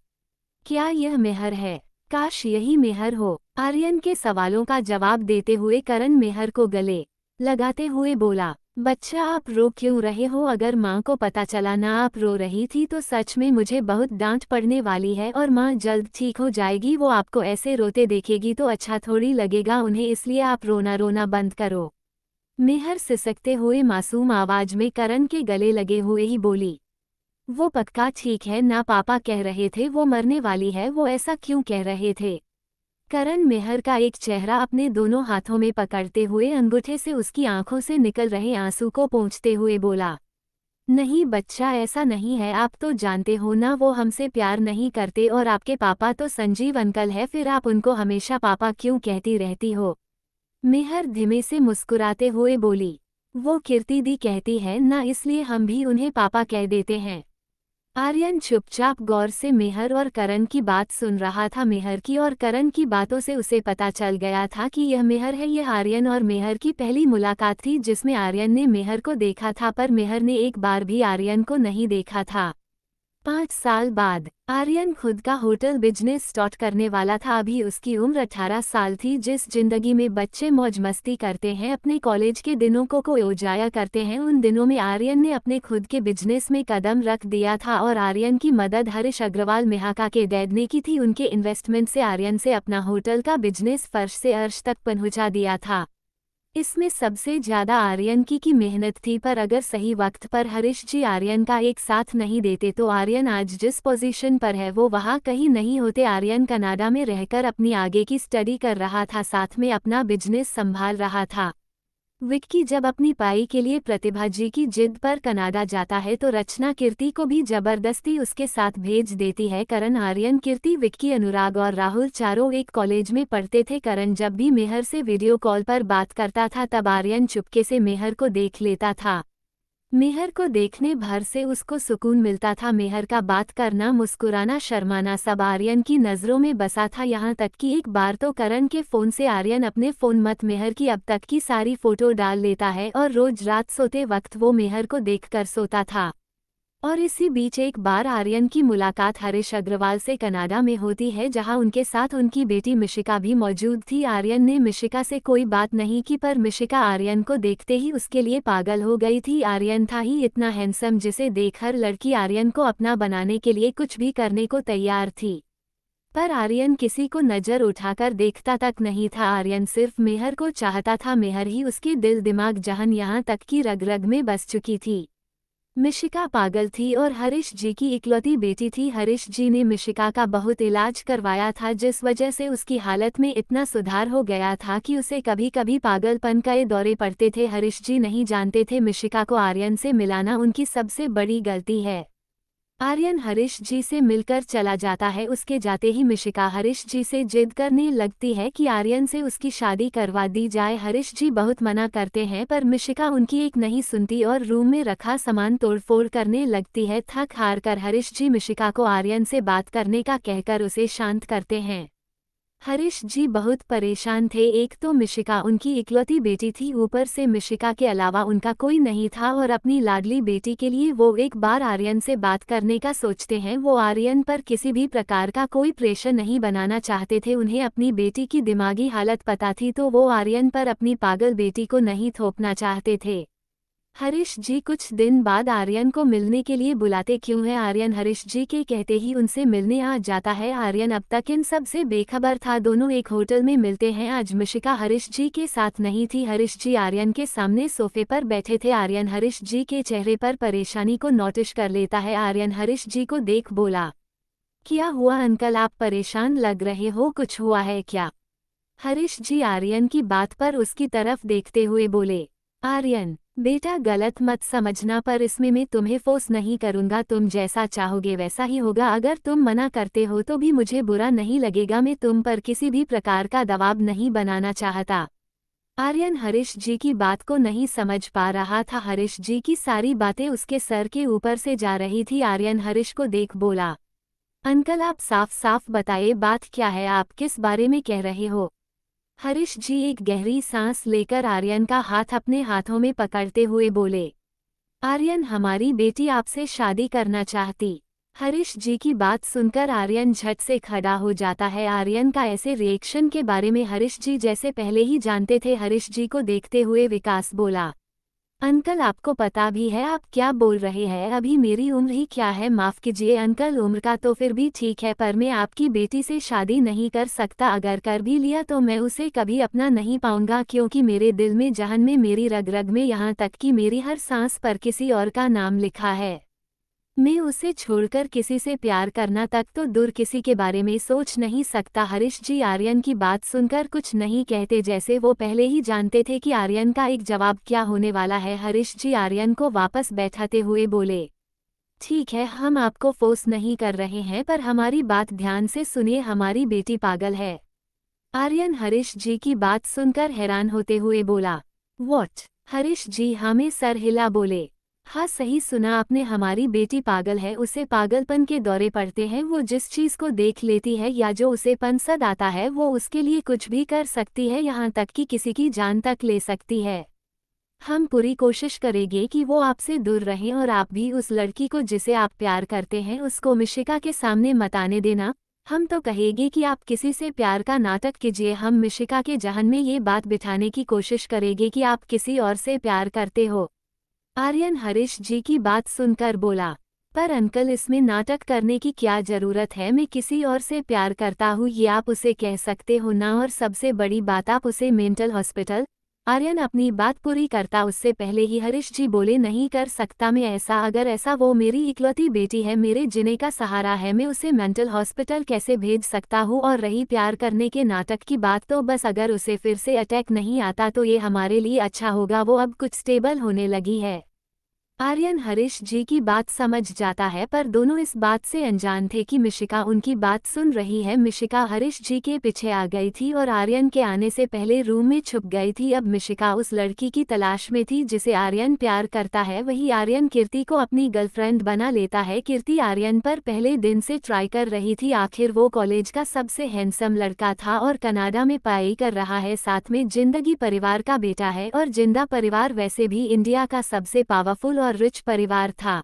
क्या यह मेहर है, काश यही मेहर हो। आर्यन के सवालों का जवाब देते हुए करण मेहर को गले लगाते हुए बोला, बच्चा आप रो क्यों रहे हो, अगर माँ को पता चला ना आप रो रही थी तो सच में मुझे बहुत डांट पड़ने वाली है और माँ जल्द ठीक हो जाएगी। वो आपको ऐसे रोते देखेगी तो अच्छा थोड़ी लगेगा उन्हें, इसलिए आप रोना रोना बंद करो। मेहर सिसकते हुए मासूम आवाज में करण के गले लगे हुए ही बोली, वो पक्का ठीक है ना, पापा कह रहे थे वो मरने वाली है, वो ऐसा क्यों कह रहे थे। करण मेहर का एक चेहरा अपने दोनों हाथों में पकड़ते हुए अंगूठे से उसकी आंखों से निकल रहे आंसू को पोंछते हुए बोला, नहीं बच्चा ऐसा नहीं है, आप तो जानते हो ना वो हमसे प्यार नहीं करते और आपके पापा तो संजीव अंकल है, फिर आप उनको हमेशा पापा क्यों कहती रहती हो। मेहर धीमे से मुस्कुराते हुए बोली, वो कीर्ति दी कहती है ना इसलिए हम भी उन्हें पापा कह देते हैं। आर्यन चुपचाप गौर से मेहर और करण की बात सुन रहा था। मेहर की और करण की बातों से उसे पता चल गया था कि यह मेहर है। यह आर्यन और मेहर की पहली मुलाकात थी जिसमें आर्यन ने मेहर को देखा था पर मेहर ने एक बार भी आर्यन को नहीं देखा था। 5 साल बाद आर्यन खुद का होटल बिजनेस स्टार्ट करने वाला था। अभी उसकी उम्र 18 साल थी। जिस जिंदगी में बच्चे मौज मस्ती करते हैं, अपने कॉलेज के दिनों को उजाया करते हैं, उन दिनों में आर्यन ने अपने खुद के बिजनेस में कदम रख दिया था और आर्यन की मदद हरीश अग्रवाल मेहाका के डैड ने की थी। उनके इन्वेस्टमेंट से आर्यन से अपना होटल का बिजनेस फर्श से अर्श तक पहुंचा दिया था। इसमें सबसे ज्यादा आर्यन की मेहनत थी, पर अगर सही वक्त पर हरीश जी आर्यन का एक साथ नहीं देते तो आर्यन आज जिस पोजीशन पर है वो वहाँ कहीं नहीं होते। आर्यन कनाडा में रहकर अपनी आगे की स्टडी कर रहा था, साथ में अपना बिजनेस संभाल रहा था। विक्की जब अपनी पाई के लिए प्रतिभा जी की जिद पर कनाडा जाता है तो रचना कीर्ति को भी जबरदस्ती उसके साथ भेज देती है। करण, आर्यन, कीर्ति, विक्की, अनुराग और राहुल चारों एक कॉलेज में पढ़ते थे। करण जब भी मेहर से वीडियो कॉल पर बात करता था तब आर्यन चुपके से मेहर को देख लेता था। मेहर को देखने भर से उसको सुकून मिलता था। मेहर का बात करना, मुस्कुराना, शर्माना सब आर्यन की नज़रों में बसा था। यहाँ तक कि एक बार तो करण के फ़ोन से आर्यन अपने फ़ोन मत मेहर की अब तक की सारी फ़ोटो डाल लेता है और रोज रात सोते वक्त वो मेहर को देखकर सोता था। और इसी बीच एक बार आर्यन की मुलाकात हरीश अग्रवाल से कनाडा में होती है जहां उनके साथ उनकी बेटी मिशिका भी मौजूद थी। आर्यन ने मिशिका से कोई बात नहीं की पर मिशिका आर्यन को देखते ही उसके लिए पागल हो गई थी। आर्यन था ही इतना हैंडसम जिसे देख हर लड़की आर्यन को अपना बनाने के लिए कुछ भी करने को तैयार थी। पर आर्यन किसी को नजर उठाकर देखता तक नहीं था। आर्यन सिर्फ मेहर को चाहता था, मेहर ही उसके दिल दिमाग जहन यहाँ तक कि रग रग में बस चुकी थी। मिशिका पागल थी और हरीश जी की इकलौती बेटी थी। हरीश जी ने मिशिका का बहुत इलाज करवाया था, जिस वजह से उसकी हालत में इतना सुधार हो गया था कि उसे कभी कभी पागलपन के दौरे पड़ते थे। हरीश जी नहीं जानते थे मिशिका को आर्यन से मिलाना उनकी सबसे बड़ी गलती है। आर्यन हरीश जी से मिलकर चला जाता है। उसके जाते ही मिशिका हरीश जी से जिद करने लगती है कि आर्यन से उसकी शादी करवा दी जाए। हरीश जी बहुत मना करते हैं, पर मिशिका उनकी एक नहीं सुनती और रूम में रखा सामान तोड़फोड़ करने लगती है। थक हार कर हरीश जी मिशिका को आर्यन से बात करने का कहकर उसे शांत करते हैं। हरीश जी बहुत परेशान थे। एक तो मिशिका उनकी इकलौती बेटी थी, ऊपर से मिशिका के अलावा उनका कोई नहीं था और अपनी लाडली बेटी के लिए वो एक बार आर्यन से बात करने का सोचते हैं। वो आर्यन पर किसी भी प्रकार का कोई प्रेशर नहीं बनाना चाहते थे। उन्हें अपनी बेटी की दिमागी हालत पता थी, तो वो आर्यन पर अपनी पागल बेटी को नहीं थोपना चाहते थे। हरीश जी कुछ दिन बाद आर्यन को मिलने के लिए बुलाते क्यों है। आर्यन हरीश जी के कहते ही उनसे मिलने आ जाता है। आर्यन अब तक इन सब से बेखबर था। दोनों एक होटल में मिलते हैं। आज मिशिका हरीश जी के साथ नहीं थी। हरीश जी आर्यन के सामने सोफे पर बैठे थे। आर्यन हरीश जी के चेहरे पर परेशानी को नोटिस कर लेता है। आर्यन हरीश जी को देख बोला, क्या हुआ अंकल, आप परेशान लग रहे हो, कुछ हुआ है क्या? हरीश जी आर्यन की बात पर उसकी तरफ देखते हुए बोले, आर्यन बेटा गलत मत समझना, पर इसमें मैं तुम्हें फोर्स नहीं करूंगा। तुम जैसा चाहोगे वैसा ही होगा। अगर तुम मना करते हो तो भी मुझे बुरा नहीं लगेगा। मैं तुम पर किसी भी प्रकार का दबाव नहीं बनाना चाहता। आर्यन हरीश जी की बात को नहीं समझ पा रहा था। हरीश जी की सारी बातें उसके सर के ऊपर से जा रही थी। आर्यन हरीश को देख बोला, अंकल आप साफ साफ बताइए बात क्या है, आप किस बारे में कह रहे हो? हरीश जी एक गहरी सांस लेकर आर्यन का हाथ अपने हाथों में पकड़ते हुए बोले, आर्यन हमारी बेटी आपसे शादी करना चाहती। हरीश जी की बात सुनकर आर्यन झट से खड़ा हो जाता है। आर्यन का ऐसे रिएक्शन के बारे में हरीश जी जैसे पहले ही जानते थे। हरीश जी को देखते हुए विकास बोला, अंकल आपको पता भी है आप क्या बोल रहे हैं? अभी मेरी उम्र ही क्या है, माफ कीजिए अंकल, उम्र का तो फिर भी ठीक है, पर मैं आपकी बेटी से शादी नहीं कर सकता। अगर कर भी लिया तो मैं उसे कभी अपना नहीं पाऊंगा, क्योंकि मेरे दिल में जहन में मेरी रग रग में यहाँ तक कि मेरी हर सांस पर किसी और का नाम लिखा है। मैं उसे छोड़कर किसी से प्यार करना तक तो दूर किसी के बारे में सोच नहीं सकता। हरीश जी आर्यन की बात सुनकर कुछ नहीं कहते, जैसे वो पहले ही जानते थे कि आर्यन का एक जवाब क्या होने वाला है। हरीश जी आर्यन को वापस बैठाते हुए बोले, ठीक है हम आपको फोर्स नहीं कर रहे हैं, पर हमारी बात ध्यान से सुनिए, हमारी बेटी पागल है। आर्यन हरीश जी की बात सुनकर हैरान होते हुए बोला, व्हाट? हरीश जी हमें सर हिला बोले, हाँ सही सुना आपने, हमारी बेटी पागल है, उसे पागलपन के दौरे पड़ते हैं। वो जिस चीज को देख लेती है या जो उसे पसंद आता है वो उसके लिए कुछ भी कर सकती है, यहाँ तक कि किसी की जान तक ले सकती है। हम पूरी कोशिश करेंगे कि वो आपसे दूर रहें, और आप भी उस लड़की को जिसे आप प्यार करते हैं उसको मिशिका के सामने मत आने देना। हम तो कहेंगे कि आप किसी से प्यार का नाटक कीजिए। हम मिशिका के जहन में ये बात बिठाने की कोशिश करेंगे कि आप किसी और से प्यार करते हो। आर्यन हरीश जी की बात सुनकर बोला, पर अंकल इसमें नाटक करने की क्या जरूरत है? मैं किसी और से प्यार करता हूँ ये आप उसे कह सकते हो ना, और सबसे बड़ी बात आप उसे मेंटल हॉस्पिटल। आर्यन अपनी बात पूरी करता उससे पहले ही हरीश जी बोले, नहीं कर सकता मैं ऐसा, अगर ऐसा वो मेरी इकलौती बेटी है, मेरे जीने का सहारा है, मैं उसे मेंटल हॉस्पिटल कैसे भेज सकता हूँ? और रही प्यार करने के नाटक की बात, तो बस अगर उसे फिर से अटैक नहीं आता तो ये हमारे लिए अच्छा होगा, वो अब कुछ स्टेबल होने लगी है। आर्यन हरीश जी की बात समझ जाता है, पर दोनों इस बात से अनजान थे कि मिशिका उनकी बात सुन रही है। मिशिका हरीश जी के पीछे आ गई थी और आर्यन के आने से पहले रूम में छुप गई थी। अब मिशिका उस लड़की की तलाश में थी जिसे आर्यन प्यार करता है। वही आर्यन कीर्ति को अपनी गर्लफ्रेंड बना लेता है। कीर्ति आर्यन पर पहले दिन से ट्राई कर रही थी, आखिर वो कॉलेज का सबसे हैंडसम लड़का था और कनाडा में पढ़ाई कर रहा है, साथ में जिंदगी परिवार का बेटा है, और जिंदा परिवार वैसे भी इंडिया का सबसे पावरफुल और रिच परिवार था।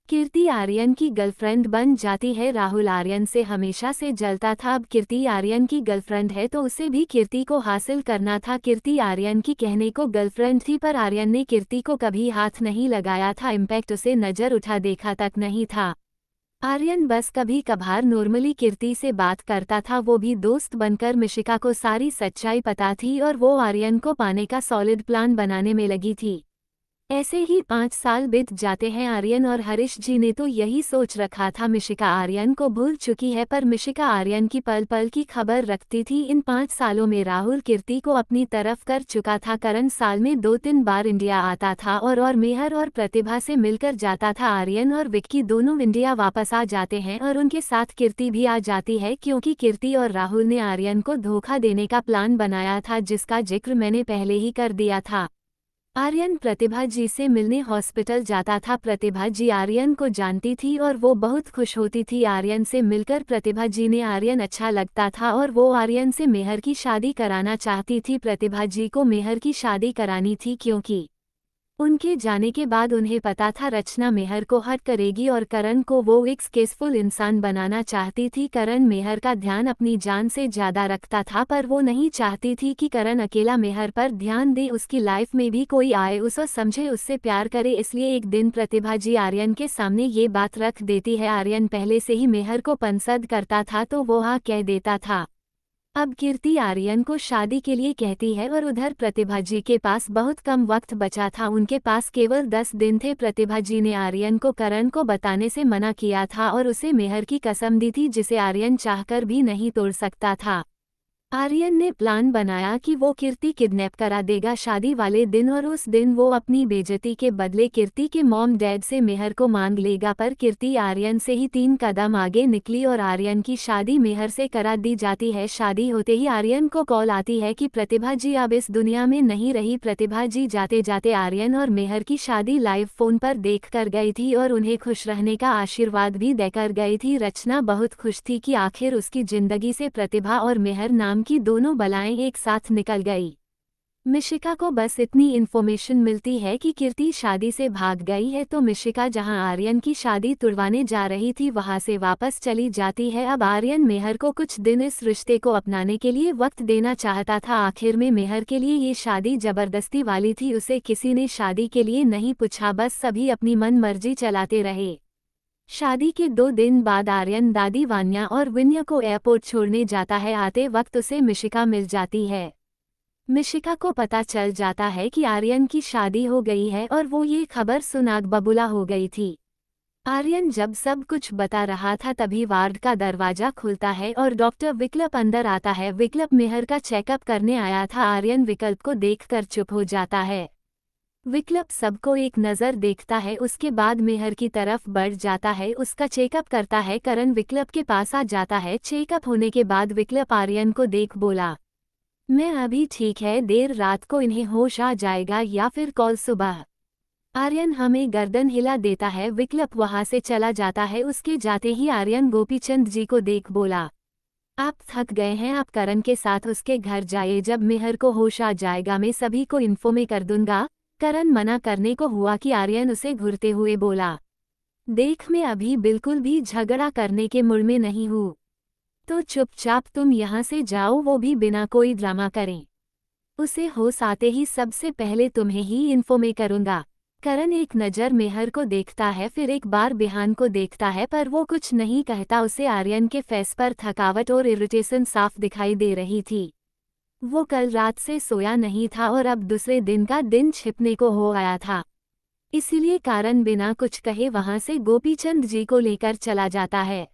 कीर्ति आर्यन की गर्लफ्रेंड बन जाती है। राहुल आर्यन से हमेशा से जलता था, अब कीर्ति आर्यन की गर्लफ्रेंड है तो उसे भी कीर्ति को हासिल करना था। कीर्ति आर्यन की कहने को गर्लफ्रेंड थी, पर आर्यन ने कीर्ति को कभी हाथ नहीं लगाया था, इम्पैक्ट उसे नजर उठा देखा तक नहीं था। आर्यन बस कभी कभार नॉर्मली कीर्ति से बात करता था, वो भी दोस्त बनकर। मिशिका को सारी सच्चाई पता थी और वो आर्यन को पाने का सॉलिड प्लान बनाने में लगी थी। ऐसे ही 5 साल बीत जाते हैं। आर्यन और हरीश जी ने तो यही सोच रखा था मिशिका आर्यन को भूल चुकी है, पर मिशिका आर्यन की पल पल की खबर रखती थी। इन 5 सालों में राहुल कीर्ति को अपनी तरफ कर चुका था। करण साल में 2-3 बार इंडिया आता था और मेहर और प्रतिभा से मिलकर जाता था। आर्यन और विक्की दोनों इंडिया वापस आ जाते हैं और उनके साथ कीर्ति भी आ जाती है, क्योंकि कीर्ति और राहुल ने आर्यन को धोखा देने का प्लान बनाया था, जिसका जिक्र मैंने पहले ही कर दिया था। आर्यन प्रतिभा जी से मिलने हॉस्पिटल जाता था। प्रतिभा जी आर्यन को जानती थी और वो बहुत खुश होती थी आर्यन से मिलकर। प्रतिभा जी ने आर्यन अच्छा लगता था और वो आर्यन से मेहर की शादी कराना चाहती थी। प्रतिभा जी को मेहर की शादी करानी थी, क्योंकि उनके जाने के बाद उन्हें पता था रचना मेहर को हर्ट करेगी और करण को वो एक सक्सेसफुल इंसान बनाना चाहती थी। करण मेहर का ध्यान अपनी जान से ज्यादा रखता था, पर वो नहीं चाहती थी कि करण अकेला मेहर पर ध्यान दे, उसकी लाइफ में भी कोई आए, उसे समझे, उससे प्यार करे। इसलिए एक दिन प्रतिभा जी आर्यन के सामने ये बात रख देती है। आर्यन पहले से ही मेहर को पसंद करता था, तो वो हाँ कह देता था। अब कीर्ति आर्यन को शादी के लिए कहती है और उधर प्रतिभा जी के पास बहुत कम वक्त बचा था। उनके पास केवल 10 दिन थे। प्रतिभा जी ने आर्यन को करण को बताने से मना किया था और उसे मेहर की कसम दी थी, जिसे आर्यन चाहकर भी नहीं तोड़ सकता था। आर्यन ने प्लान बनाया कि वो कीर्ति किडनैप करा देगा शादी वाले दिन, और उस दिन वो अपनी बेइज्जती के बदले कीर्ति के मॉम डैड से मेहर को मांग लेगा। पर कीर्ति आर्यन से ही 3 कदम आगे निकली और आर्यन की शादी मेहर से करा दी जाती है। शादी होते ही आर्यन को कॉल आती है कि प्रतिभा जी अब इस दुनिया में नहीं रही। प्रतिभा जी जाते जाते आर्यन और मेहर की शादी लाइव फोन पर देख कर गई थी और उन्हें खुश रहने का आशीर्वाद भी देकर गई थी। रचना बहुत खुश थी कि आखिर उसकी जिंदगी से प्रतिभा और मेहर नाम की दोनों बलाएं एक साथ निकल गई। मिशिका को बस इतनी इन्फॉर्मेशन मिलती है कि कीर्ति शादी से भाग गई है, तो मिशिका जहां आर्यन की शादी तुड़वाने जा रही थी वहां से वापस चली जाती है। अब आर्यन मेहर को कुछ दिन इस रिश्ते को अपनाने के लिए वक्त देना चाहता था। आखिर में मेहर के लिए ये शादी जबरदस्ती वाली थी, उसे किसी ने शादी के लिए नहीं पूछा, बस सभी अपनी मन मर्जी चलाते रहे। शादी के 2 दिन बाद आर्यन दादी वान्या और विन्या को एयरपोर्ट छोड़ने जाता है। आते वक्त उसे मिशिका मिल जाती है। मिशिका को पता चल जाता है कि आर्यन की शादी हो गई है और वो ये खबर सुन आग बबूला हो गई थी। आर्यन जब सब कुछ बता रहा था तभी वार्ड का दरवाजा खुलता है और डॉक्टर विकल्प अंदर आता है। विकल्प मेहर का चेकअप करने आया था। आर्यन विकल्प को देखकर चुप हो जाता है। विकल्प सबको एक नज़र देखता है, उसके बाद मेहर की तरफ बढ़ जाता है, उसका चेकअप करता है। करण विकल्प के पास आ जाता है। चेकअप होने के बाद विकल्प आर्यन को देख बोला, मैं अभी ठीक है, देर रात को इन्हें होश आ जाएगा या फिर कल सुबह। आर्यन हमें गर्दन हिला देता है। विकल्प वहां से चला जाता है। उसके जाते ही आर्यन गोपीचंद जी को देख बोला, आप थक गए हैं, आप करण के साथ उसके घर जाइए, जब मेहर को होश आ जाएगा मैं सभी को इन्फॉर्म कर दूंगा। करण मना करने को हुआ कि आर्यन उसे घूरते हुए बोला, देख मैं अभी बिल्कुल भी झगड़ा करने के मूड में नहीं हूँ, तो चुपचाप तुम यहाँ से जाओ, वो भी बिना कोई ड्रामा करें। उसे होश आते ही सबसे पहले तुम्हें ही इन्फॉर्म करूंगा। करण एक नज़र मेहर को देखता है, फिर एक बार बिहान को देखता है, पर वो कुछ नहीं कहता। उसे आर्यन के फेस पर थकावट और इरिटेशन साफ दिखाई दे रही थी। वो कल रात से सोया नहीं था और अब दूसरे दिन का दिन छिपने को हो आया था। इसीलिए कारण बिना कुछ कहे वहां से गोपीचंद जी को लेकर चला जाता है।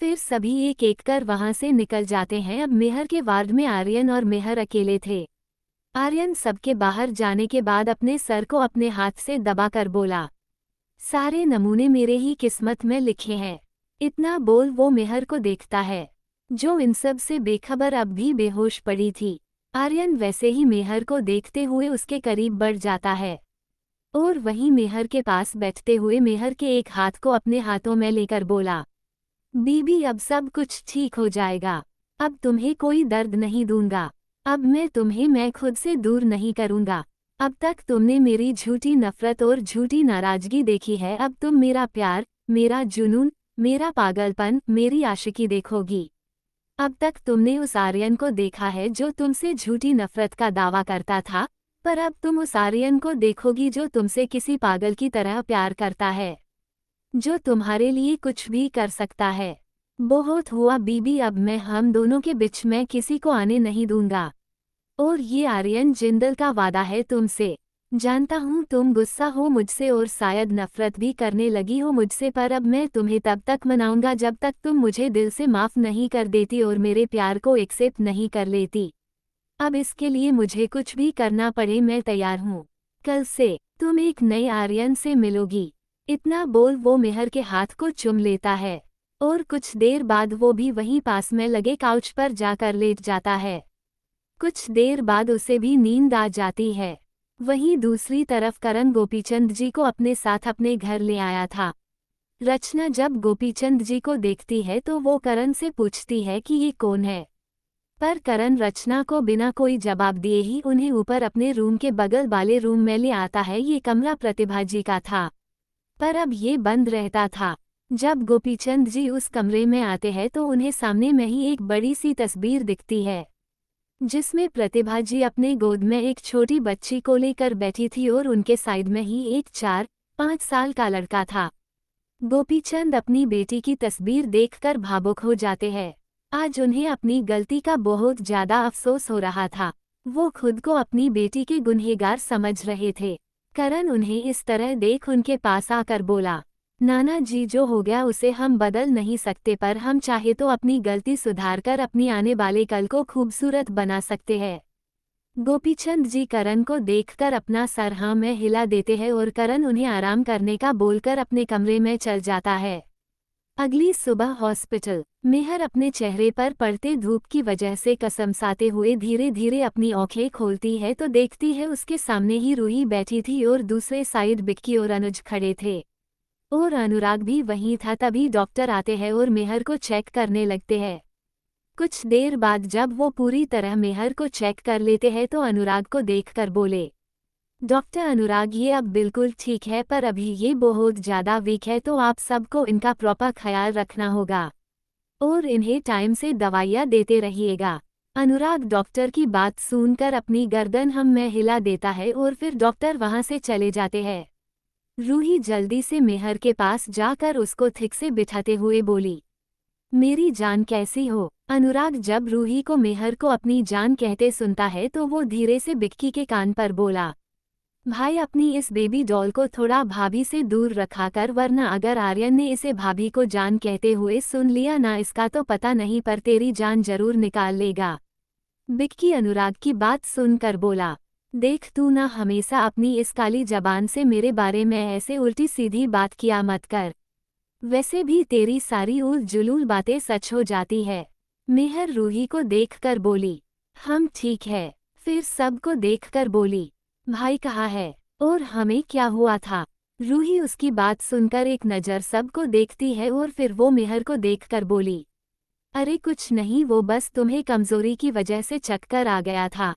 फिर सभी एक एक कर वहां से निकल जाते हैं। अब मेहर के वार्ड में आर्यन और मेहर अकेले थे। आर्यन सबके बाहर जाने के बाद अपने सर को अपने हाथ से दबाकर बोला, सारे नमूने मेरे ही किस्मत में लिखे हैं। इतना बोल वो मेहर को देखता है, जो इन सब से बेखबर अब भी बेहोश पड़ी थी। आर्यन वैसे ही मेहर को देखते हुए उसके करीब बढ़ जाता है और वहीं मेहर के पास बैठते हुए मेहर के एक हाथ को अपने हाथों में लेकर बोला, बीबी अब सब कुछ ठीक हो जाएगा, अब तुम्हें कोई दर्द नहीं दूंगा, अब मैं खुद से दूर नहीं करूंगा। अब तक तुमने मेरी झूठी नफरत और झूठी नाराजगी देखी है, अब तुम मेरा प्यार, मेरा जुनून, मेरा पागलपन, मेरी आशिकी देखोगी। अब तक तुमने उस आर्यन को देखा है जो तुमसे झूठी नफरत का दावा करता था, पर अब तुम उस आर्यन को देखोगी जो तुमसे किसी पागल की तरह प्यार करता है। जो तुम्हारे लिए कुछ भी कर सकता है। बहुत हुआ बीबी, अब मैं हम दोनों के बीच में किसी को आने नहीं दूंगा। और ये आर्यन जिंदल का वादा है तुमसे। जानता हूँ तुम गुस्सा हो मुझसे और शायद नफरत भी करने लगी हो मुझसे, पर अब मैं तुम्हें तब तक मनाऊंगा जब तक तुम मुझे दिल से माफ नहीं कर देती और मेरे प्यार को एक्सेप्ट नहीं कर लेती। अब इसके लिए मुझे कुछ भी करना पड़े मैं तैयार हूँ। कल से तुम एक नए आर्यन से मिलोगी। इतना बोल वो मेहर के हाथ को चूम लेता है और कुछ देर बाद वो भी वहीं पास में लगे काउच पर जाकर लेट जाता है। कुछ देर बाद उसे भी नींद आ जाती है। वहीं दूसरी तरफ करण गोपीचंद जी को अपने साथ अपने घर ले आया था। रचना जब गोपीचंद जी को देखती है तो वो करण से पूछती है कि ये कौन है, पर करण रचना को बिना कोई जवाब दिए ही उन्हें ऊपर अपने रूम के बगल वाले रूम में ले आता है। ये कमरा प्रतिभा जी का था, पर अब ये बंद रहता था। जब गोपीचंद जी उस कमरे में आते हैं तो उन्हें सामने में ही एक बड़ी सी तस्वीर दिखती है, जिसमें प्रतिभा जी अपने गोद में एक छोटी बच्ची को लेकर बैठी थी और उनके साइड में ही एक 4-5 साल का लड़का था। गोपीचंद अपनी बेटी की तस्वीर देखकर भावुक हो जाते हैं। आज उन्हें अपनी गलती का बहुत ज्यादा अफसोस हो रहा था। वो खुद को अपनी बेटी के गुनहगार समझ रहे थे। करण उन्हें इस तरह देख उनके पास आकर बोला, नाना जी जो हो गया उसे हम बदल नहीं सकते, पर हम चाहे तो अपनी गलती सुधारकर अपनी आने वाले कल को खूबसूरत बना सकते हैं। गोपीचंद जी करण को देखकर अपना सर हाँ में हिला देते हैं और करण उन्हें आराम करने का बोलकर अपने कमरे में चल जाता है। अगली सुबह हॉस्पिटल। मेहर अपने चेहरे पर पड़ते धूप की वजह से कसमसाते हुए धीरे धीरे अपनी आंखें खोलती है तो देखती है उसके सामने ही रूही बैठी थी और दूसरे साइड बिक्की और अनुज खड़े थे और अनुराग भी वहीं था। तभी डॉक्टर आते हैं और मेहर को चेक करने लगते हैं। कुछ देर बाद जब वो पूरी तरह मेहर को चेक कर लेते हैं तो अनुराग को देखकर बोले, डॉक्टर अनुराग ये अब बिल्कुल ठीक है, पर अभी ये बहुत ज़्यादा वीक है तो आप सबको इनका प्रॉपर ख्याल रखना होगा और इन्हें टाइम से दवाइयाँ देते रहिएगा। अनुराग डॉक्टर की बात सुनकर अपनी गर्दन हम में हिला देता है और फिर डॉक्टर वहाँ से चले जाते हैं। रूही जल्दी से मेहर के पास जाकर उसको ठीक से बिठाते हुए बोली, मेरी जान कैसी हो। अनुराग जब रूही को मेहर को अपनी जान कहते सुनता है तो वो धीरे से बिक्की के कान पर बोला, भाई अपनी इस बेबी डॉल को थोड़ा भाभी से दूर रखा कर, वरना अगर आर्यन ने इसे भाभी को जान कहते हुए सुन लिया ना इसका तो पता नहीं, पर तेरी जान जरूर निकाल लेगा। बिक्की अनुराग की बात सुनकर बोला, देख तू ना हमेशा अपनी इस काली जबान से मेरे बारे में ऐसे उल्टी सीधी बात किया मत कर, वैसे भी तेरी सारी उल जुलूल बातें सच हो जाती है। मेहर रूही को देखकर बोली, हम ठीक है। फिर सबको देखकर बोली, भाई कहाँ है और हमें क्या हुआ था। रूही उसकी बात सुनकर एक नज़र सबको देखती है और फिर वो मेहर को देखकर बोली, अरे कुछ नहीं, वो बस तुम्हें कमजोरी की वजह से चक्कर आ गया था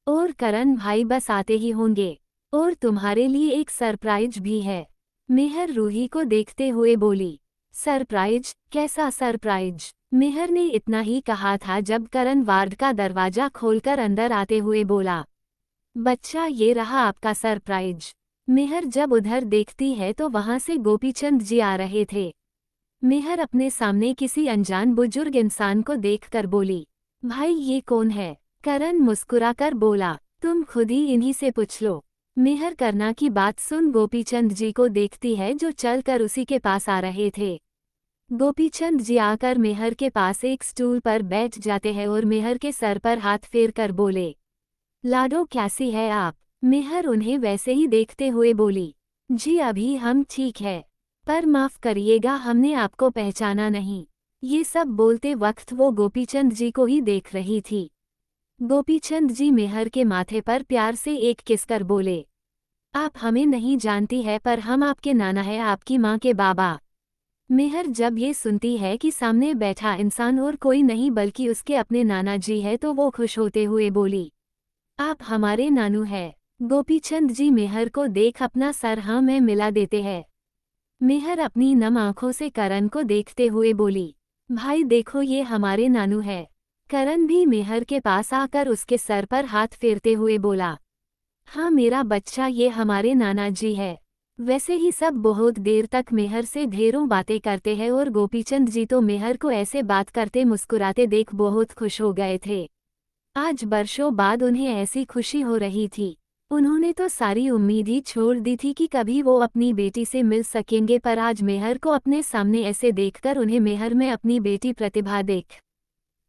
और करण भाई बस आते ही होंगे और तुम्हारे लिए एक सरप्राइज भी है। मेहर रूही को देखते हुए बोली, सरप्राइज? कैसा सरप्राइज? मेहर ने इतना ही कहा था जब करण वार्ड का दरवाजा खोलकर अंदर आते हुए बोला, बच्चा ये रहा आपका सरप्राइज। मेहर जब उधर देखती है तो वहां से गोपीचंद जी आ रहे थे। मेहर अपने सामने किसी अनजान बुजुर्ग इंसान को देखकर बोली, भाई ये कौन है? करण मुस्कुराकर बोला, तुम खुद ही इन्हीं से पूछ लो। मेहर करना की बात सुन गोपीचंद जी को देखती है जो चलकर उसी के पास आ रहे थे। गोपीचंद जी आकर मेहर के पास एक स्टूल पर बैठ जाते हैं और मेहर के सर पर हाथ फेर कर बोले, लाडो कैसी है आप? मेहर उन्हें वैसे ही देखते हुए बोली, जी अभी हम ठीक है, पर माफ करिएगा हमने आपको पहचाना नहीं। ये सब बोलते वक्त वो गोपीचंद जी को ही देख रही थी। गोपीचंद जी मेहर के माथे पर प्यार से एक किस कर बोले, आप हमें नहीं जानती है पर हम आपके नाना है, आपकी माँ के बाबा। मेहर जब ये सुनती है कि सामने बैठा इंसान और कोई नहीं बल्कि उसके अपने नाना जी है तो वो खुश होते हुए बोली, आप हमारे नानू है। गोपीचंद जी मेहर को देख अपना सर हाँ में मिला देते हैं। मेहर अपनी नम आंखों से करण को देखते हुए बोली, भाई देखो ये हमारे नानू है। करण भी मेहर के पास आकर उसके सर पर हाथ फेरते हुए बोला, हाँ मेरा बच्चा ये हमारे नाना जी है। वैसे ही सब बहुत देर तक मेहर से ढेरों बातें करते हैं और गोपीचंद जी तो मेहर को ऐसे बात करते मुस्कुराते देख बहुत खुश हो गए थे। आज बरसों बाद उन्हें ऐसी खुशी हो रही थी। उन्होंने तो सारी उम्मीद ही छोड़ दी थी कि कभी वो अपनी बेटी से मिल सकेंगे, पर आज मेहर को अपने सामने ऐसे देखकर उन्हें मेहर में अपनी बेटी प्रतिभा दिख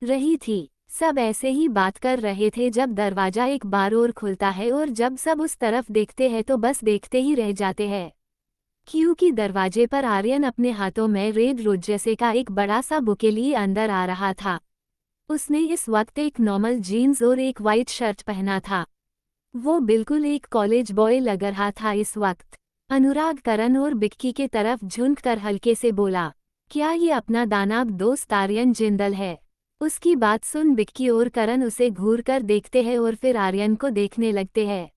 रही थी। सब ऐसे ही बात कर रहे थे जब दरवाजा एक बार और खुलता है और जब सब उस तरफ देखते हैं तो बस देखते ही रह जाते हैं, क्योंकि दरवाजे पर आर्यन अपने हाथों में रेड रोज जैसे का एक बड़ा सा बुके लिए अंदर आ रहा था। उसने इस वक्त एक नॉर्मल जीन्स और एक वाइट शर्ट पहना था। वो बिल्कुल एक कॉलेज बॉय लग रहा था इस वक्त। अनुराग करण और बिक्की के तरफ झुंड कर हल्के से बोला, क्या ये अपना दानाब दोस्त आर्यन जिंदल है? उसकी बात सुन बिक्की और करण उसे घूर कर देखते हैं और फिर आर्यन को देखने लगते हैं।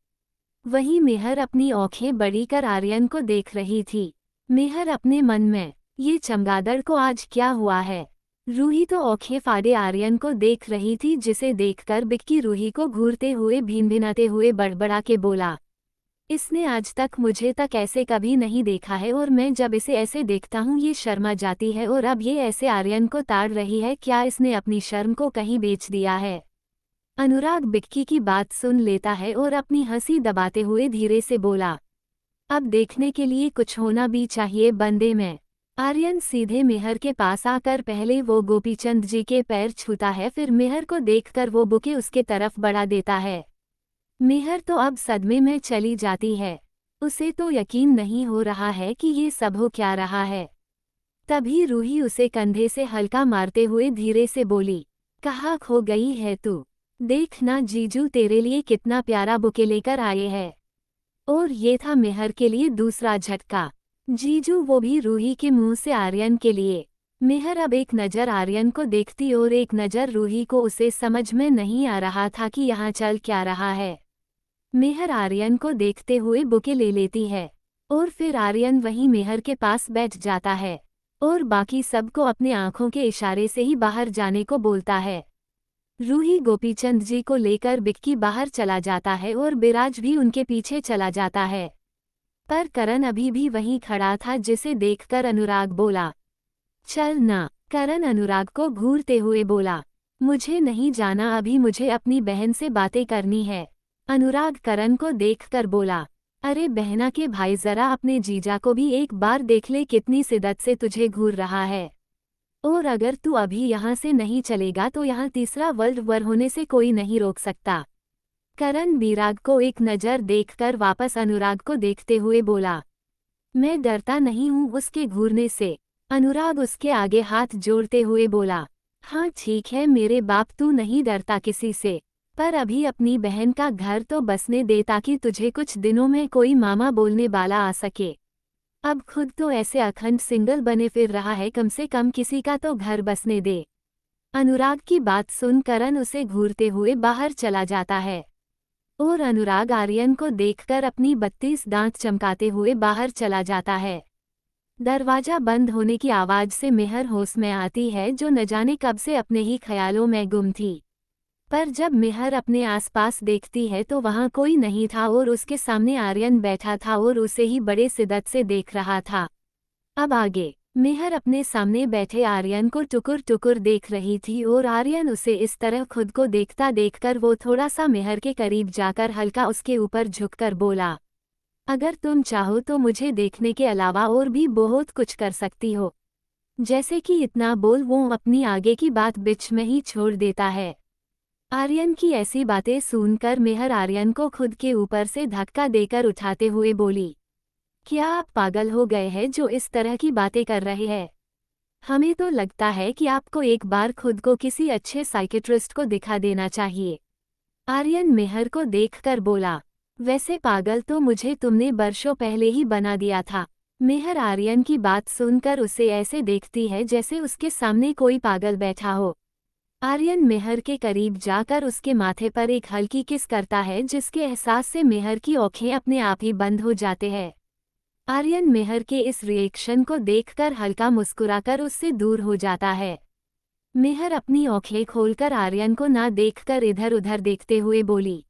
वहीं मेहर अपनी आंखें बड़ी कर आर्यन को देख रही थी। मेहर अपने मन में, ये चमगादड़ को आज क्या हुआ है? रूही तो आंखें फाड़े आर्यन को देख रही थी, जिसे देखकर बिक्की रूही को घूरते हुए भिनभिनाते हुए बड़बड़ा के बोला, इसने आज तक मुझे तक ऐसे कभी नहीं देखा है और मैं जब इसे ऐसे देखता हूँ ये शर्मा जाती है और अब ये ऐसे आर्यन को ताड़ रही है। क्या इसने अपनी शर्म को कहीं बेच दिया है? अनुराग बिक्की की बात सुन लेता है और अपनी हंसी दबाते हुए धीरे से बोला, अब देखने के लिए कुछ होना भी चाहिए बंदे में। आर्यन सीधे मेहर के पास आकर पहले वो गोपीचंद जी के पैर छूता है, फिर मेहर को देखकर वो बुके उसके तरफ बढ़ा देता है। मेहर तो अब सदमे में चली जाती है। उसे तो यकीन नहीं हो रहा है कि ये सब हो क्या रहा है। तभी रूही उसे कंधे से हल्का मारते हुए धीरे से बोली, कहाँ खो गई है तू? देख ना जीजू तेरे लिए कितना प्यारा बुके लेकर आए हैं। और ये था मेहर के लिए दूसरा झटका। जीजू, वो भी रूही के मुंह से आर्यन के लिए। मेहर अब एक नज़र आर्यन को देखती और एक नज़र रूही को। उसे समझ में नहीं आ रहा था कि यहाँ चल क्या रहा है। मेहर आर्यन को देखते हुए बुके ले लेती है और फिर आर्यन वहीं मेहर के पास बैठ जाता है और बाकी सबको अपने आंखों के इशारे से ही बाहर जाने को बोलता है। रूही गोपीचंद जी को लेकर बिक्की बाहर चला जाता है और बिराज भी उनके पीछे चला जाता है। पर करण अभी भी वहीं खड़ा था, जिसे देखकर अनुराग बोला, चल ना। करण अनुराग को घूरते हुए बोला, मुझे नहीं जाना, अभी मुझे अपनी बहन से बातें करनी है। अनुराग करण को देखकर बोला, अरे बहना के भाई, जरा अपने जीजा को भी एक बार देख ले, कितनी शिद्दत से तुझे घूर रहा है। और अगर तू अभी यहाँ से नहीं चलेगा तो यहाँ तीसरा वर्ल्ड वॉर होने से कोई नहीं रोक सकता। करण बिराग को एक नज़र देखकर वापस अनुराग को देखते हुए बोला, मैं डरता नहीं हूँ उसके घूरने से। अनुराग उसके आगे हाथ जोड़ते हुए बोला, हाँ ठीक है मेरे बाप, तू नहीं डरता किसी से, पर अभी अपनी बहन का घर तो बसने दे ताकि तुझे कुछ दिनों में कोई मामा बोलने वाला आ सके। अब खुद तो ऐसे अखंड सिंगल बने फिर रहा है, कम से कम किसी का तो घर बसने दे। अनुराग की बात सुन करण उसे घूरते हुए बाहर चला जाता है और अनुराग आर्यन को देखकर अपनी 32 दांत चमकाते हुए बाहर चला जाता है। दरवाजा बंद होने की आवाज से मेहर होश में आती है, जो न जाने कब से अपने ही ख्यालों में गुम थी। पर जब मेहर अपने आसपास देखती है तो वहां कोई नहीं था और उसके सामने आर्यन बैठा था और उसे ही बड़े शिद्दत से देख रहा था। अब आगे मेहर अपने सामने बैठे आर्यन को टुकुर टुकुर देख रही थी और आर्यन उसे इस तरह खुद को देखता देखकर वो थोड़ा सा मेहर के करीब जाकर हल्का उसके ऊपर झुककर बोला, अगर तुम चाहो तो मुझे देखने के अलावा और भी बहुत कुछ कर सकती हो। जैसे कि इतना बोल वो अपनी आगे की बात बीच में ही छोड़ देता है। आर्यन की ऐसी बातें सुनकर मेहर आर्यन को खुद के ऊपर से धक्का देकर उठाते हुए बोली, क्या आप पागल हो गए हैं जो इस तरह की बातें कर रहे हैं? हमें तो लगता है कि आपको एक बार खुद को किसी अच्छे साइकियाट्रिस्ट को दिखा देना चाहिए। आर्यन मेहर को देखकर बोला, वैसे पागल तो मुझे तुमने बरसों पहले ही बना दिया था। मेहर आर्यन की बात सुनकर उसे ऐसे देखती है जैसे उसके सामने कोई पागल बैठा हो। आर्यन मेहर के करीब जाकर उसके माथे पर एक हल्की किस करता है, जिसके एहसास से मेहर की आंखें अपने आप ही बंद हो जाते हैं। आर्यन मेहर के इस रिएक्शन को देखकर हल्का मुस्कुराकर उससे दूर हो जाता है। मेहर अपनी आंखें खोलकर आर्यन को ना देखकर इधर उधर देखते हुए बोली,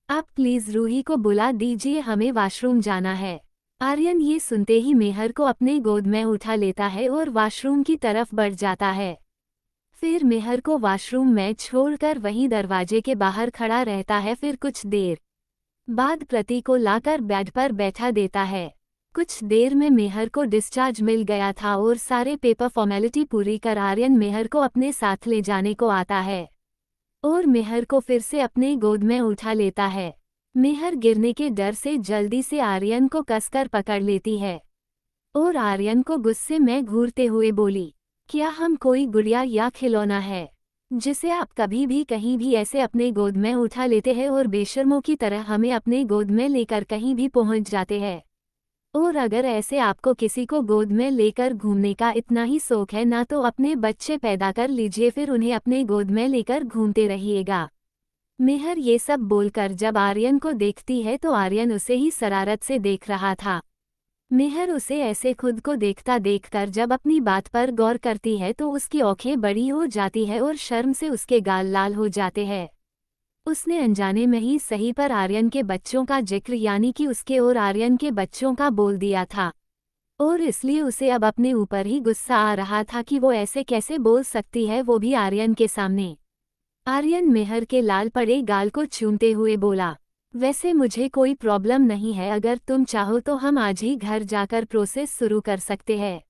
आप प्लीज रूही को बुला दीजिए, हमें वॉशरूम जाना है। आर्यन ये सुनते ही मेहर को अपने गोद में उठा लेता है और वॉशरूम की तरफ बढ़ जाता है। फिर मेहर को वॉशरूम में छोड़कर वहीं दरवाजे के बाहर खड़ा रहता है। फिर कुछ देर बाद प्रति को लाकर बेड पर बैठा देता है। कुछ देर में मेहर को डिस्चार्ज मिल गया था और सारे पेपर फॉर्मेलिटी पूरी कर आर्यन मेहर को अपने साथ ले जाने को आता है और मेहर को फिर से अपने गोद में उठा लेता है। मेहर गिरने के डर से जल्दी से आर्यन को कसकर पकड़ लेती है और आर्यन को गुस्से में घूरते हुए बोली, क्या हम कोई गुड़िया या खिलौना है जिसे आप कभी भी कहीं भी ऐसे अपने गोद में उठा लेते हैं और बेशर्मों की तरह हमें अपने गोद में लेकर कहीं भी पहुंच जाते हैं? और अगर ऐसे आपको किसी को गोद में लेकर घूमने का इतना ही शौक है ना, तो अपने बच्चे पैदा कर लीजिए, फिर उन्हें अपने गोद में लेकर घूमते रहिएगा। मेहर ये सब बोलकर जब आर्यन को देखती है तो आर्यन उसे ही शरारत से देख रहा था। मेहर उसे ऐसे खुद को देखता देखकर जब अपनी बात पर गौर करती है तो उसकी आंखें बड़ी हो जाती है और शर्म से उसके गाल लाल हो जाते हैं। उसने अनजाने में ही सही पर आर्यन के बच्चों का जिक्र यानी कि उसके और आर्यन के बच्चों का बोल दिया था और इसलिए उसे अब अपने ऊपर ही गुस्सा आ रहा था कि वो ऐसे कैसे बोल सकती है, वो भी आर्यन के सामने। आर्यन मेहर के लाल पड़े गाल को चूमते हुए बोला, वैसे मुझे कोई प्रॉब्लम नहीं है, अगर तुम चाहो तो हम आज ही घर जाकर प्रोसेस शुरू कर सकते हैं।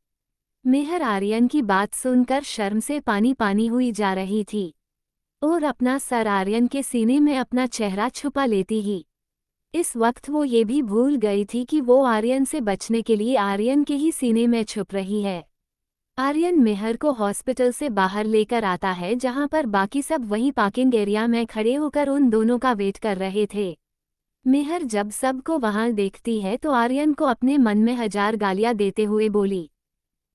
मेहर आर्यन की बात सुनकर शर्म से पानी पानी हुई जा रही थी और अपना सर आर्यन के सीने में अपना चेहरा छुपा लेती ही इस वक्त वो ये भी भूल गई थी कि वो आर्यन से बचने के लिए आर्यन के ही सीने में छुप रही है। आर्यन मेहर को हॉस्पिटल से बाहर लेकर आता है जहां पर बाकी सब वहीं पार्किंग एरिया में खड़े होकर उन दोनों का वेट कर रहे थे। मेहर जब सबको वहां देखती है तो आर्यन को अपने मन में हजार गालियां देते हुए बोली,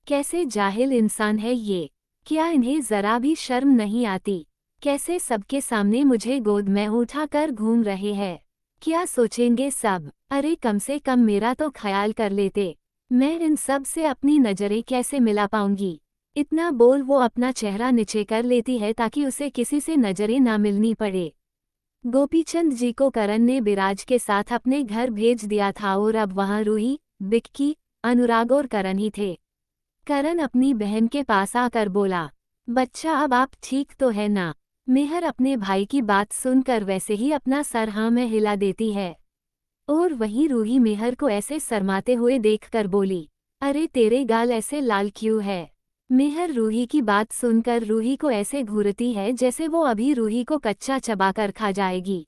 कैसे जाहिल इंसान है ये, क्या इन्हें जरा भी शर्म नहीं आती, कैसे सबके सामने मुझे गोद में उठाकर घूम रहे हैं, क्या सोचेंगे सब, अरे कम से कम मेरा तो ख्याल कर लेते, मैं इन सब से अपनी नज़रें कैसे मिला पाऊंगी। इतना बोल वो अपना चेहरा नीचे कर लेती है ताकि उसे किसी से नज़रें ना मिलनी पड़े। गोपीचंद जी को करण ने बिराज के साथ अपने घर भेज दिया था और अब वहां रूही, बिक्की, अनुराग और करण ही थे। करण अपनी बहन के पास आकर बोला, बच्चा अब आप ठीक तो है ना? मेहर अपने भाई की बात सुनकर वैसे ही अपना सर हाँ में हिला देती है और वहीं रूही मेहर को ऐसे शर्माते हुए देखकर बोली, अरे तेरे गाल ऐसे लाल क्यों है? मेहर रूही की बात सुनकर रूही को ऐसे घूरती है जैसे वो अभी रूही को कच्चा चबाकर खा जाएगी।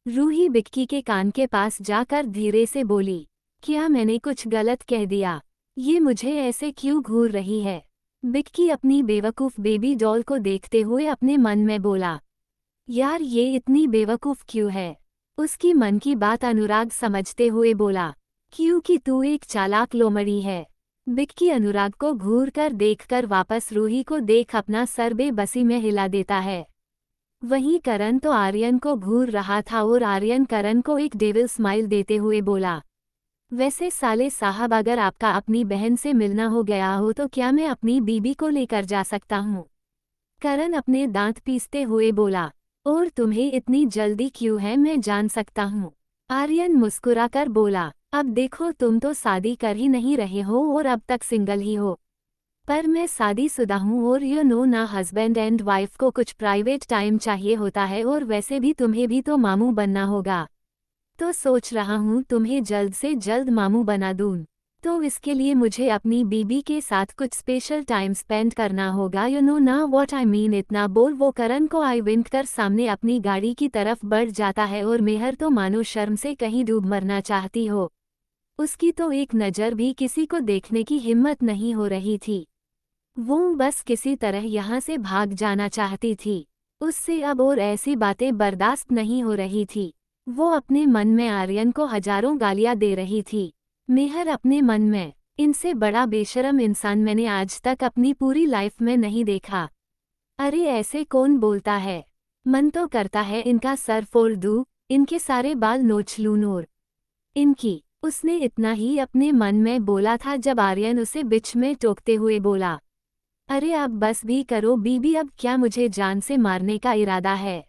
रूही बिक्की के कान के पास जाकर धीरे से बोली, क्या मैंने कुछ गलत कह दिया? ये मुझे ऐसे क्यों घूर रही है? बिक्की अपनी बेवकूफ़ बेबी डॉल को देखते हुए अपने मन में बोला, यार ये इतनी बेवकूफ़ क्यों है? उसकी मन की बात अनुराग समझते हुए बोला, क्योंकि तू एक चालाक लोमड़ी है। बिक्की अनुराग को घूर कर देखकर वापस रूही को देख अपना सर बेबसी में हिला देता है। वहीं करण तो आर्यन को घूर रहा था और आर्यन करण को एक डेविल स्माइल देते हुए बोला, वैसे साले साहब अगर आपका अपनी बहन से मिलना हो गया हो तो क्या मैं अपनी बीबी को लेकर जा सकता हूँ? करण अपने दांत पीसते हुए बोला, और तुम्हें इतनी जल्दी क्यों है, मैं जान सकता हूँ? आर्यन मुस्कुराकर बोला, अब देखो तुम तो शादी कर ही नहीं रहे हो और अब तक सिंगल ही हो, पर मैं शादीशुदा हूँ और यू नो ना, हस्बैंड एंड वाइफ को कुछ प्राइवेट टाइम चाहिए होता है और वैसे भी तुम्हें भी तो मामू बनना होगा, तो सोच रहा हूँ तुम्हें जल्द से जल्द मामू बना दूँ। तो इसके लिए मुझे अपनी बीबी के साथ कुछ स्पेशल टाइम स्पेंड करना होगा, यू नो ना व्हाट आई मीन। इतना बोल वो करण को आई विंक कर सामने अपनी गाड़ी की तरफ बढ़ जाता है और मेहर तो मानो शर्म से कहीं डूब मरना चाहती हो। उसकी तो एक नज़र भी किसी को देखने की हिम्मत नहीं हो रही थी। वो बस किसी तरह यहाँ से भाग जाना चाहती थी। उससे अब और ऐसी बातें बर्दाश्त नहीं हो रही थी। वो अपने मन में आर्यन को हजारों गालियां दे रही थी। मेहर अपने मन में, इनसे बड़ा बेशरम इंसान मैंने आज तक अपनी पूरी लाइफ में नहीं देखा। अरे ऐसे कौन बोलता है? मन तो करता है इनका सर फोड़ दूं, इनके सारे बाल नोच लूं और इनकी। उसने इतना ही अपने मन में बोला था जब आर्यन उसे बीच में टोकते हुए बोला, अरे अब बस भी करो बीबी, अब क्या मुझे जान से मारने का इरादा है?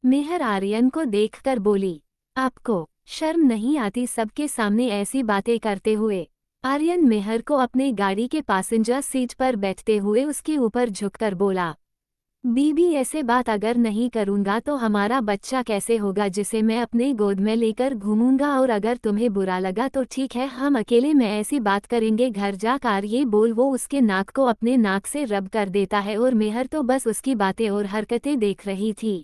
मेहर आर्यन को देखकर बोली, आपको शर्म नहीं आती सबके सामने ऐसी बातें करते हुए। आर्यन मेहर को अपने गाड़ी के पैसेंजर सीट पर बैठते हुए उसके ऊपर झुककर बोला, बीबी ऐसे बात अगर नहीं करूंगा तो हमारा बच्चा कैसे होगा जिसे मैं अपने गोद में लेकर घूमूंगा, और अगर तुम्हें बुरा लगा तो ठीक है, हम अकेले में ऐसी बात करेंगे, घर जाकर ये बोल वो उसके नाक को अपने नाक से रब कर देता है और मेहर तो बस उसकी बातें और हरकतें देख रही थी।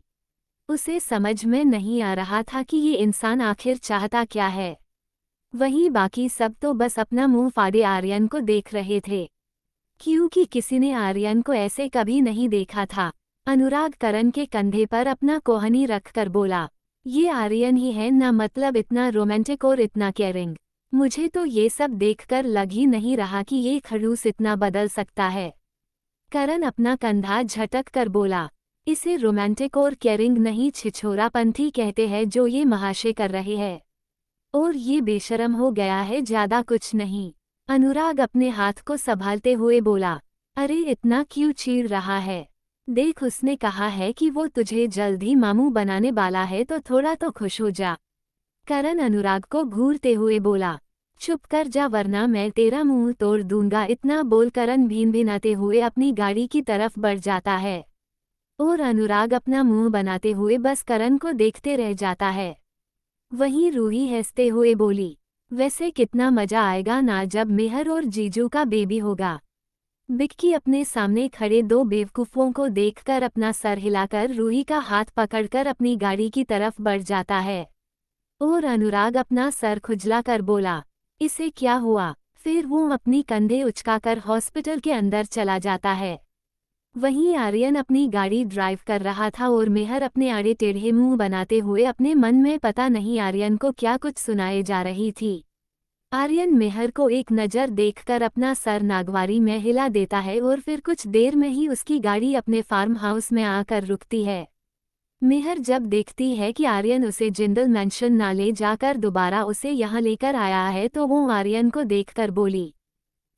उसे समझ में नहीं आ रहा था कि ये इंसान आखिर चाहता क्या है। वहीं बाकी सब तो बस अपना मुंह फाड़े आर्यन को देख रहे थे, क्योंकि किसी ने आर्यन को ऐसे कभी नहीं देखा था। अनुराग करण के कंधे पर अपना कोहनी रखकर बोला, ये आर्यन ही है ना, मतलब इतना रोमांटिक और इतना केयरिंग। मुझे तो ये सब देखकर लग ही नहीं रहा कि ये खड़ूस इतना बदल सकता है। करण अपना कंधा झटक कर बोला, इसे रोमांटिक और केयरिंग नहीं छिछोरापंथी कहते हैं जो ये महाशय कर रहे हैं, और ये बेशरम हो गया है, ज्यादा कुछ नहीं। अनुराग अपने हाथ को संभालते हुए बोला, अरे इतना क्यों चीड़ रहा है, देख उसने कहा है कि वो तुझे जल्द ही मामू बनाने वाला है तो थोड़ा तो खुश हो जा। करण अनुराग को घूरते हुए बोला, चुप कर जा वरना मैं तेरा मुंह तोड़ दूंगा। इतना बोल करण भीन भिनाते हुए अपनी गाड़ी की तरफ बढ़ जाता है, और अनुराग अपना मुंह बनाते हुए बस करण को देखते रह जाता है। वहीं रूही हंसते हुए बोली, वैसे कितना मजा आएगा ना जब मेहर और जीजू का बेबी होगा। बिक्की अपने सामने खड़े दो बेवकूफों को देखकर अपना सर हिलाकर रूही का हाथ पकड़कर अपनी गाड़ी की तरफ बढ़ जाता है, और अनुराग अपना सर खुजलाकर बोला, इसे क्या हुआ। फिर वो अपनी कंधे उचकाकर हॉस्पिटल के अंदर चला जाता है। वहीं आर्यन अपनी गाड़ी ड्राइव कर रहा था और मेहर अपने आड़े टेढ़े मुंह बनाते हुए अपने मन में पता नहीं आर्यन को क्या कुछ सुनाए जा रही थी। आर्यन मेहर को एक नज़र देखकर अपना सर नागवारी में हिला देता है और फिर कुछ देर में ही उसकी गाड़ी अपने फार्म हाउस में आकर रुकती है। मेहर जब देखती है कि आर्यन उसे जिंदल मैंशन ना ले जाकर दोबारा उसे यहाँ लेकर आया है तो वो आर्यन को देखकर बोली,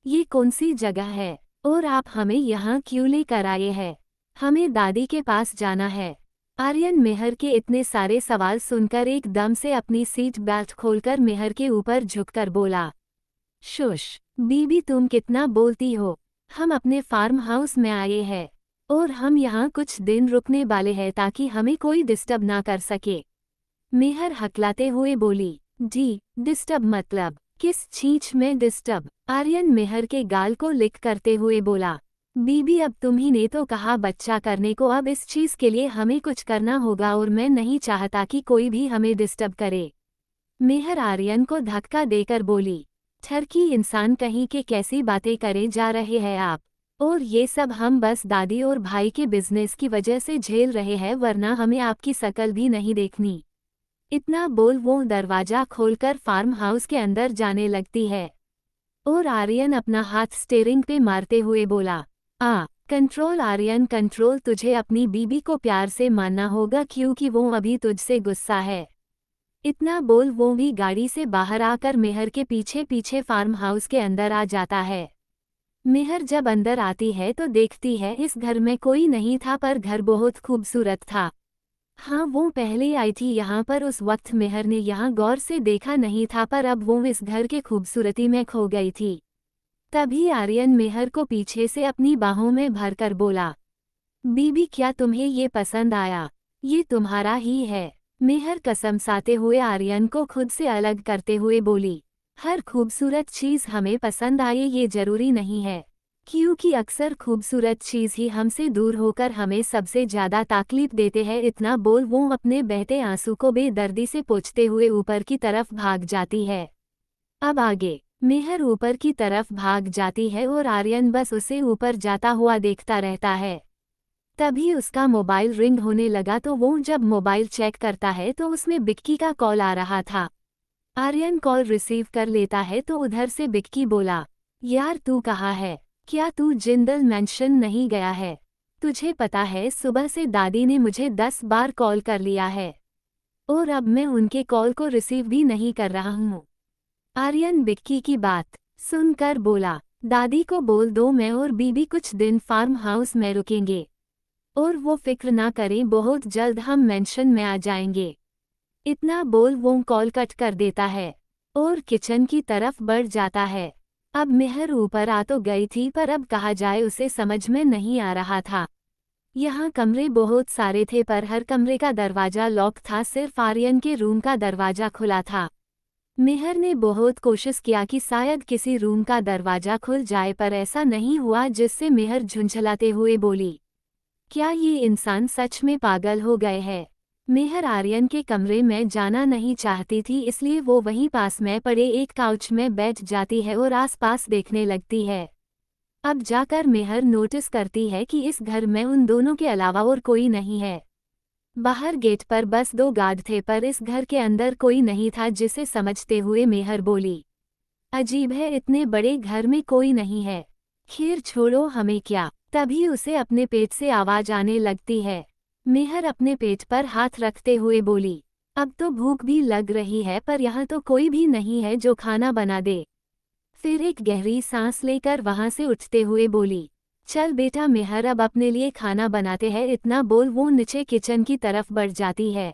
ये कौन सी जगह है और आप हमें यहाँ क्यों लेकर आए हैं। हमें दादी के पास जाना है। आर्यन मेहर के इतने सारे सवाल सुनकर एकदम से अपनी सीट बेल्ट खोलकर मेहर के ऊपर झुककर बोला, शुश बीबी तुम कितना बोलती हो, हम अपने फार्म हाउस में आए हैं और हम यहाँ कुछ दिन रुकने वाले हैं ताकि हमें कोई डिस्टर्ब ना कर सके। मेहर हकलाते हुए बोली, जी डिस्टर्ब मतलब किस चीज में डिस्टर्ब। आर्यन मेहर के गाल को लिक करते हुए बोला, बीबी अब तुम ही ने तो कहा बच्चा करने को, अब इस चीज के लिए हमें कुछ करना होगा और मैं नहीं चाहता कि कोई भी हमें डिस्टर्ब करे। मेहर आर्यन को धक्का देकर बोली, ठरकी इंसान कहीं के कैसी बातें करे जा रहे हैं आप, और ये सब हम बस दादी और भाई के बिजनेस की वजह से झेल रहे हैं वरना हमें आपकी शकल भी नहीं देखनी। इतना बोल वो दरवाजा खोलकर फार्म हाउस के अंदर जाने लगती है, और आर्यन अपना हाथ स्टीयरिंग पे मारते हुए बोला, कंट्रोल आर्यन कंट्रोल, तुझे अपनी बीबी को प्यार से मानना होगा क्योंकि वो अभी तुझसे गुस्सा है। इतना बोल वो भी गाड़ी से बाहर आकर मेहर के पीछे पीछे फार्म हाउस के अंदर आ जाता है। मेहर जब अंदर आती है तो देखती है इस घर में कोई नहीं था, पर घर बहुत खूबसूरत था। हाँ वो पहले आई थी यहाँ पर, उस वक्त मेहर ने यहाँ गौर से देखा नहीं था, पर अब वो इस घर के खूबसूरती में खो गई थी। तभी आर्यन मेहर को पीछे से अपनी बाहों में भरकर बोला, बीबी क्या तुम्हें ये पसंद आया, ये तुम्हारा ही है। मेहर कसमसाते हुए आर्यन को खुद से अलग करते हुए बोली, हर खूबसूरत चीज़ हमें पसंद आए ये जरूरी नहीं है, क्योंकि अक्सर खूबसूरत चीज़ ही हमसे दूर होकर हमें सबसे ज़्यादा तकलीफ देते हैं। इतना बोल वो अपने बहते आंसू को बेदर्दी से पोंछते हुए ऊपर की तरफ भाग जाती है। अब आगे मेहर ऊपर की तरफ भाग जाती है और आर्यन बस उसे ऊपर जाता हुआ देखता रहता है। तभी उसका मोबाइल रिंग होने लगा तो वो जब मोबाइल चेक करता है तो उसमें बिक्की का कॉल आ रहा था। आर्यन कॉल रिसीव कर लेता है तो उधर से बिक्की बोला, यार तू कहाँ है, क्या तू जिंदल मैंशन नहीं गया है? तुझे पता है सुबह से दादी ने मुझे 10 बार कॉल कर लिया है और अब मैं उनके कॉल को रिसीव भी नहीं कर रहा हूँ। आर्यन बिक्की की बात सुनकर बोला, दादी को बोल दो मैं और बीबी कुछ दिन फार्म हाउस में रुकेंगे और वो फिक्र ना करें, बहुत जल्द हम मेंशन में आ जाएंगे। इतना बोल वो कॉल कट कर देता है और किचन की तरफ बढ़ जाता है। अब मेहर ऊपर आ तो गई थी पर अब कहा जाए उसे समझ में नहीं आ रहा था। यहाँ कमरे बहुत सारे थे पर हर कमरे का दरवाजा लॉक था, सिर्फ आर्यन के रूम का दरवाजा खुला था। मेहर ने बहुत कोशिश किया कि शायद किसी रूम का दरवाजा खुल जाए पर ऐसा नहीं हुआ, जिससे मेहर झुंझलाते हुए बोली, क्या ये इंसान सच में पागल हो गए हैं? मेहर आर्यन के कमरे में जाना नहीं चाहती थी, इसलिए वो वहीं पास में पड़े एक काउच में बैठ जाती है और आसपास देखने लगती है। अब जाकर मेहर नोटिस करती है कि इस घर में उन दोनों के अलावा और कोई नहीं है। बाहर गेट पर बस 2 गार्ड थे पर इस घर के अंदर कोई नहीं था, जिसे समझते हुए मेहर बोली, अजीब है, इतने बड़े घर में कोई नहीं है। खैर छोड़ो, हमें क्या। तभी उसे अपने पेट से आवाज आने लगती है। मेहर अपने पेट पर हाथ रखते हुए बोली, अब तो भूख भी लग रही है पर यहाँ तो कोई भी नहीं है जो खाना बना दे। फिर एक गहरी सांस लेकर वहां से उठते हुए बोली, चल बेटा मेहर, अब अपने लिए खाना बनाते हैं। इतना बोल वो नीचे किचन की तरफ बढ़ जाती है।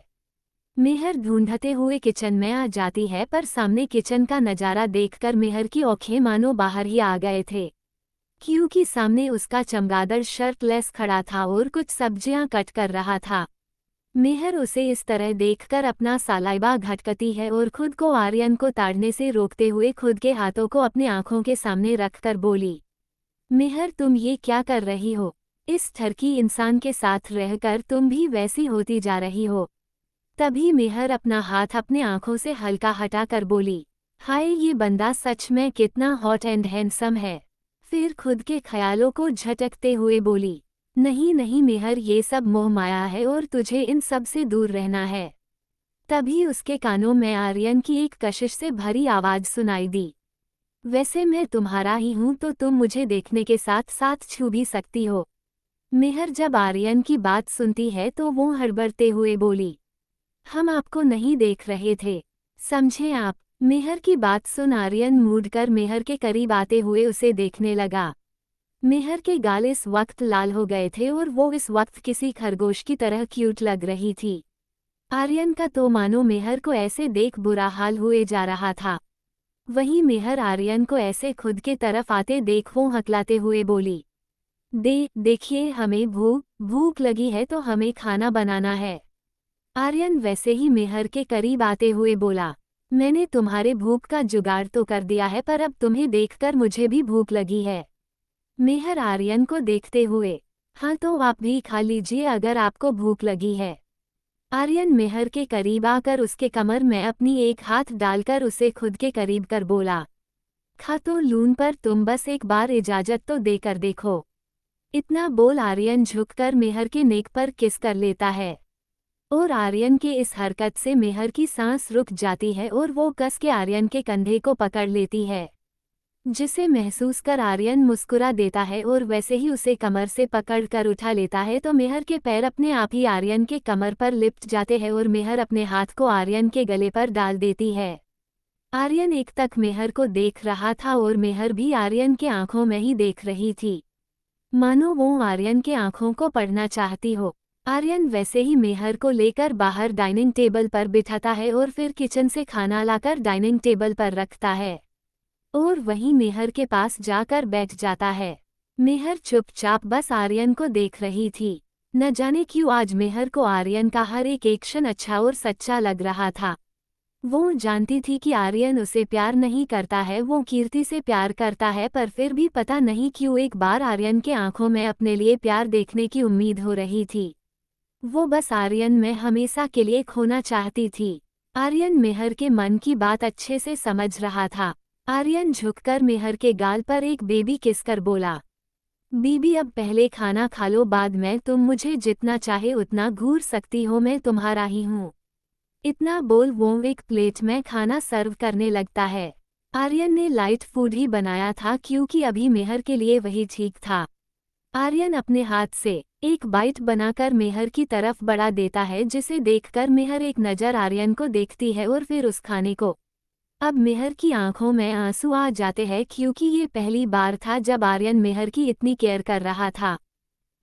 मेहर ढूंढते हुए किचन में आ जाती है पर सामने किचन का नजारा देखकर मेहर की आंखें मानो बाहर ही आ गए थे, क्योंकि सामने उसका चमगादड़ शर्टलेस खड़ा था और कुछ सब्जियां कट कर रहा था। मेहर उसे इस तरह देखकर अपना सालाइबा घटकती है और खुद को आर्यन को ताड़ने से रोकते हुए खुद के हाथों को अपनी आंखों के सामने रखकर बोली, मेहर तुम ये क्या कर रही हो? इस ठरकी इंसान के साथ रहकर तुम भी वैसी होती जा रही हो। तभी मेहर अपना हाथ अपने आंखों से हल्का हटाकर बोली, हाय ये बंदा सच में कितना हॉट एंड हैंडसम है। फिर खुद के ख्यालों को झटकते हुए बोली, नहीं नहीं मेहर, ये सब मोह माया है और तुझे इन सब से दूर रहना है। तभी उसके कानों में आर्यन की एक कशिश से भरी आवाज सुनाई दी, वैसे मैं तुम्हारा ही हूं तो तुम मुझे देखने के साथ साथ छू भी सकती हो। मेहर जब आर्यन की बात सुनती है तो वो हड़बड़ते हुए बोली, हम आपको नहीं देख रहे थे, समझे आप? मेहर की बात सुन आर्यन मूंढकर मेहर के करीब आते हुए उसे देखने लगा। मेहर के गाल इस वक्त लाल हो गए थे और वो इस वक्त किसी खरगोश की तरह क्यूट लग रही थी। आर्यन का तो मानो मेहर को ऐसे देख बुरा हाल हुए जा रहा था। वहीं मेहर आर्यन को ऐसे खुद के तरफ आते देख वो हकलाते हुए बोली, देखिए हमें भूख लगी है तो हमें खाना बनाना है। आर्यन वैसे ही मेहर के करीब आते हुए बोला, मैंने तुम्हारे भूख का जुगाड़ तो कर दिया है पर अब तुम्हें देखकर मुझे भी भूख लगी है। मेहर आर्यन को देखते हुए, हाँ तो आप भी खा लीजिए अगर आपको भूख लगी है। आर्यन मेहर के करीब आकर उसके कमर में अपनी एक हाथ डालकर उसे खुद के करीब कर बोला, खा तो लून पर तुम बस एक बार इजाजत तो देकर देखो। इतना बोल आर्यन झुककर मेहर के नेक पर किस कर लेता है और आर्यन के इस हरकत से मेहर की सांस रुक जाती है और वो कस के आर्यन के कंधे को पकड़ लेती है, जिसे महसूस कर आर्यन मुस्कुरा देता है और वैसे ही उसे कमर से पकड़कर उठा लेता है तो मेहर के पैर अपने आप ही आर्यन के कमर पर लिपट जाते हैं और मेहर अपने हाथ को आर्यन के गले पर डाल देती है। आर्यन एक तक मेहर को देख रहा था और मेहर भी आर्यन के आंखों में ही देख रही थी, मानो वो आर्यन के आंखों को पढ़ना चाहती हो। आर्यन वैसे ही मेहर को लेकर बाहर डाइनिंग टेबल पर बिठाता है और फिर किचन से खाना लाकर डाइनिंग टेबल पर रखता है और वहीं मेहर के पास जाकर बैठ जाता है। मेहर चुपचाप बस आर्यन को देख रही थी। न जाने क्यों आज मेहर को आर्यन का हर एक एक्शन अच्छा और सच्चा लग रहा था। वो जानती थी कि आर्यन उसे प्यार नहीं करता है, वो कीर्ति से प्यार करता है, पर फिर भी पता नहीं क्यों एक बार आर्यन के आंखों में अपने लिए प्यार देखने की उम्मीद हो रही थी। वो बस आर्यन में हमेशा के लिए खोना चाहती थी। आर्यन मेहर के मन की बात अच्छे से समझ रहा था। आर्यन झुककर मेहर के गाल पर एक बेबी किस कर बोला, बीबी अब पहले खाना खा लो, बाद में तुम मुझे जितना चाहे उतना घूर सकती हो, मैं तुम्हारा ही हूँ। इतना बोल वो एक प्लेट में खाना सर्व करने लगता है। आर्यन ने लाइट फूड ही बनाया था क्योंकि अभी मेहर के लिए वही ठीक था। आर्यन अपने हाथ से एक बाइट बनाकर मेहर की तरफ बढ़ा देता है, जिसे देखकर मेहर एक नज़र आर्यन को देखती है और फिर उस खाने को। अब मेहर की आंखों में आंसू आ जाते हैं क्योंकि ये पहली बार था जब आर्यन मेहर की इतनी केयर कर रहा था।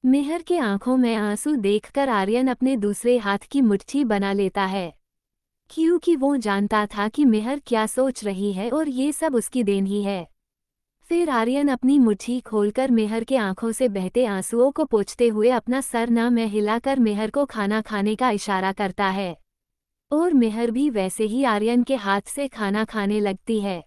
मेहर के आंखों में आंसू देखकर आर्यन अपने दूसरे हाथ की मुट्ठी बना लेता है क्योंकि वो जानता था कि मेहर क्या सोच रही है और ये सब उसकी देन ही है। फिर आर्यन अपनी मुट्ठी खोलकर मेहर के आंखों से बहते आंसुओं को पोंछते हुए अपना सर ना में हिलाकर मेहर को खाना खाने का इशारा करता है और मेहर भी वैसे ही आर्यन के हाथ से खाना खाने लगती है।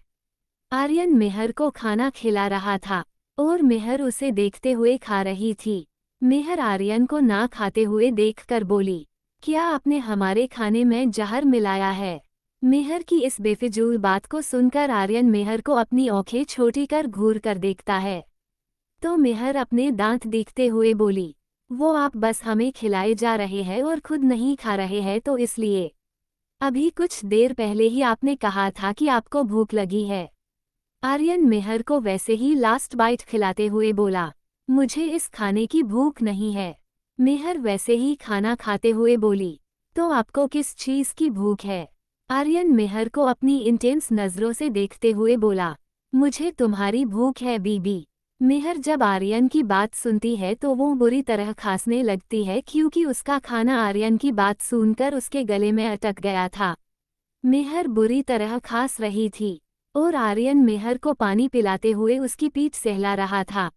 आर्यन मेहर को खाना खिला रहा था और मेहर उसे देखते हुए खा रही थी। मेहर आर्यन को ना खाते हुए देखकर बोली, क्या आपने हमारे खाने में जहर मिलाया है? मेहर की इस बेफिजूल बात को सुनकर आर्यन मेहर को अपनी आंखें छोटी कर घूर कर देखता है। तो मेहर अपने दांत दिखते हुए बोली, वो आप बस हमें खिलाए जा रहे हैं और खुद नहीं खा रहे हैं तो इसलिए। अभी कुछ देर पहले ही आपने कहा था कि आपको भूख लगी है। आर्यन मेहर को वैसे ही लास्ट बाइट खिलाते हुए बोला, मुझे इस खाने की भूख नहीं है। मेहर वैसे ही खाना खाते हुए बोली, तो आपको किस चीज़ की भूख है? आर्यन मेहर को अपनी इंटेंस नज़रों से देखते हुए बोला, मुझे तुम्हारी भूख है बीबी। मेहर जब आर्यन की बात सुनती है तो वो बुरी तरह खांसने लगती है क्योंकि उसका खाना आर्यन की बात सुनकर उसके गले में अटक गया था। मेहर बुरी तरह खांस रही थी और आर्यन मेहर को पानी पिलाते हुए उसकी पीठ सहला रहा था।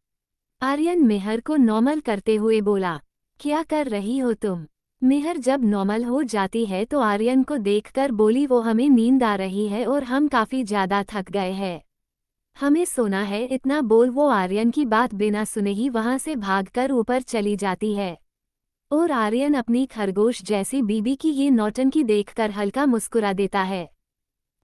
आर्यन मेहर को नॉर्मल करते हुए बोला, क्या कर रही हो तुम? मेहर जब नॉर्मल हो जाती है तो आर्यन को देखकर बोली, वो हमें नींद आ रही है और हम काफ़ी ज़्यादा थक गए हैं, हमें सोना है। इतना बोल वो आर्यन की बात बिना सुने ही वहां से भागकर ऊपर चली जाती है और आर्यन अपनी खरगोश जैसी बीबी की ये नौटंकी देखकर हल्का मुस्कुरा देता है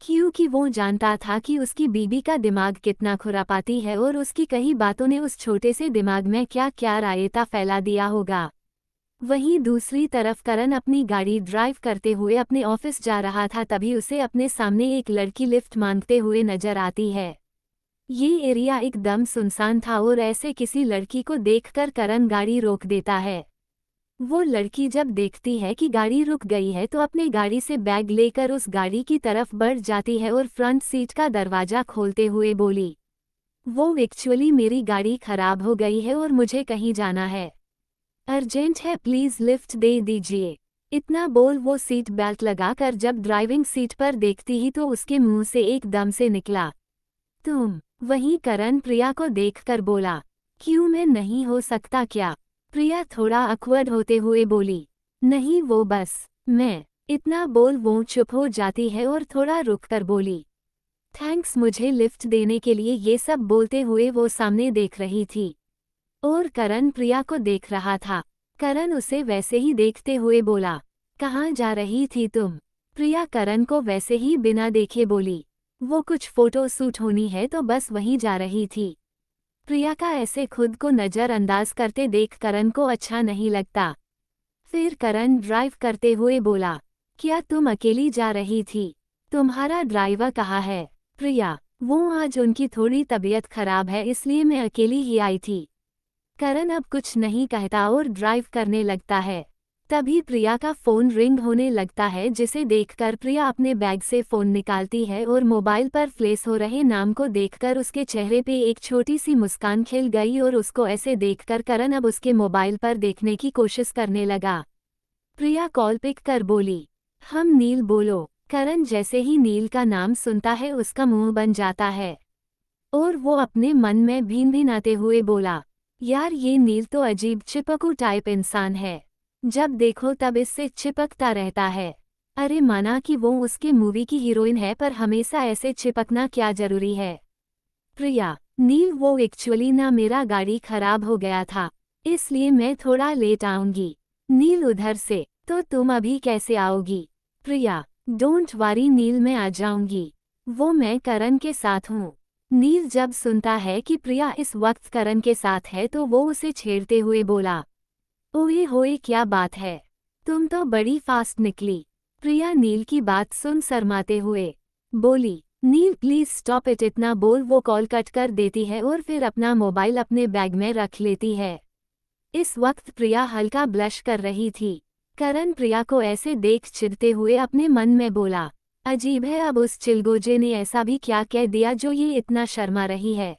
क्योंकि वो जानता था कि उसकी बीबी का दिमाग कितना खुरापाती है और उसकी कई बातों ने उस छोटे से दिमाग में क्या क्या रायता फैला दिया होगा। वहीं दूसरी तरफ करण अपनी गाड़ी ड्राइव करते हुए अपने ऑफिस जा रहा था, तभी उसे अपने सामने एक लड़की लिफ्ट मांगते हुए नजर आती है। ये एरिया एकदम सुनसान था और ऐसे किसी लड़की को देखकर करण गाड़ी रोक देता है। वो लड़की जब देखती है कि गाड़ी रुक गई है तो अपने गाड़ी से बैग लेकर उस गाड़ी की तरफ बढ़ जाती है और फ्रंट सीट का दरवाजा खोलते हुए बोली, वो एक्चुअली मेरी गाड़ी खराब हो गई है और मुझे कहीं जाना है, अर्जेंट है, प्लीज लिफ्ट दे दीजिए। इतना बोल वो सीट बेल्ट लगाकर जब ड्राइविंग सीट पर देखती ही तो उसके मुंह से एकदम से निकला, तुम? वहीं करण प्रिया को देखकर बोला, क्यों, मैं नहीं हो सकता क्या? प्रिया थोड़ा अकवर्ड होते हुए बोली, नहीं वो बस मैं। इतना बोल वो चुप हो जाती है और थोड़ा रुककर बोली, थैंक्स मुझे लिफ्ट देने के लिए। ये सब बोलते हुए वो सामने देख रही थी और करण प्रिया को देख रहा था। करण उसे वैसे ही देखते हुए बोला, कहाँ जा रही थी तुम? प्रिया करण को वैसे ही बिना देखे बोली, वो कुछ फोटो शूट होनी है तो बस वहीं जा रही थी। प्रिया का ऐसे खुद को नज़रअंदाज करते देख करण को अच्छा नहीं लगता। फिर करण ड्राइव करते हुए बोला, क्या तुम अकेली जा रही थी? तुम्हारा ड्राइवर कहाँ है? प्रिया, वो आज उनकी थोड़ी तबीयत खराब है इसलिए मैं अकेली ही आई थी। करण अब कुछ नहीं कहता और ड्राइव करने लगता है। तभी प्रिया का फ़ोन रिंग होने लगता है, जिसे देखकर प्रिया अपने बैग से फ़ोन निकालती है और मोबाइल पर फ्लैश हो रहे नाम को देखकर उसके चेहरे पे एक छोटी सी मुस्कान खिल गई और उसको ऐसे देखकर करण अब उसके मोबाइल पर देखने की कोशिश करने लगा। प्रिया कॉल पिक कर बोली, हम नील बोलो। करण जैसे ही नील का नाम सुनता है उसका मुंह बन जाता है और वो अपने मन में भीन-भीनाते हुए बोला, यार ये नील तो अजीब चिपकू टाइप इंसान है, जब देखो तब इससे चिपकता रहता है। अरे माना कि वो उसके मूवी की हीरोइन है पर हमेशा ऐसे चिपकना क्या जरूरी है? प्रिया, नील वो एक्चुअली ना मेरा गाड़ी खराब हो गया था इसलिए मैं थोड़ा लेट आऊंगी। नील उधर से, तो तुम अभी कैसे आओगी? प्रिया, डोंट वरी नील, मैं आ जाऊंगी, वो मैं करण के साथ हूँ। नील जब सुनता है कि प्रिया इस वक्त करण के साथ है तो वो उसे छेड़ते हुए बोला, ओए होए क्या बात है, तुम तो बड़ी फास्ट निकली। प्रिया नील की बात सुन शर्माते हुए बोली, नील प्लीज स्टॉप इट। इतना बोल वो कॉल कट कर देती है और फिर अपना मोबाइल अपने बैग में रख लेती है। इस वक्त प्रिया हल्का ब्लश कर रही थी। करण प्रिया को ऐसे देख चिढ़ते हुए अपने मन में बोला, अजीब है, अब उस चिलगोजे ने ऐसा भी क्या कह दिया जो ये इतना शर्मा रही है।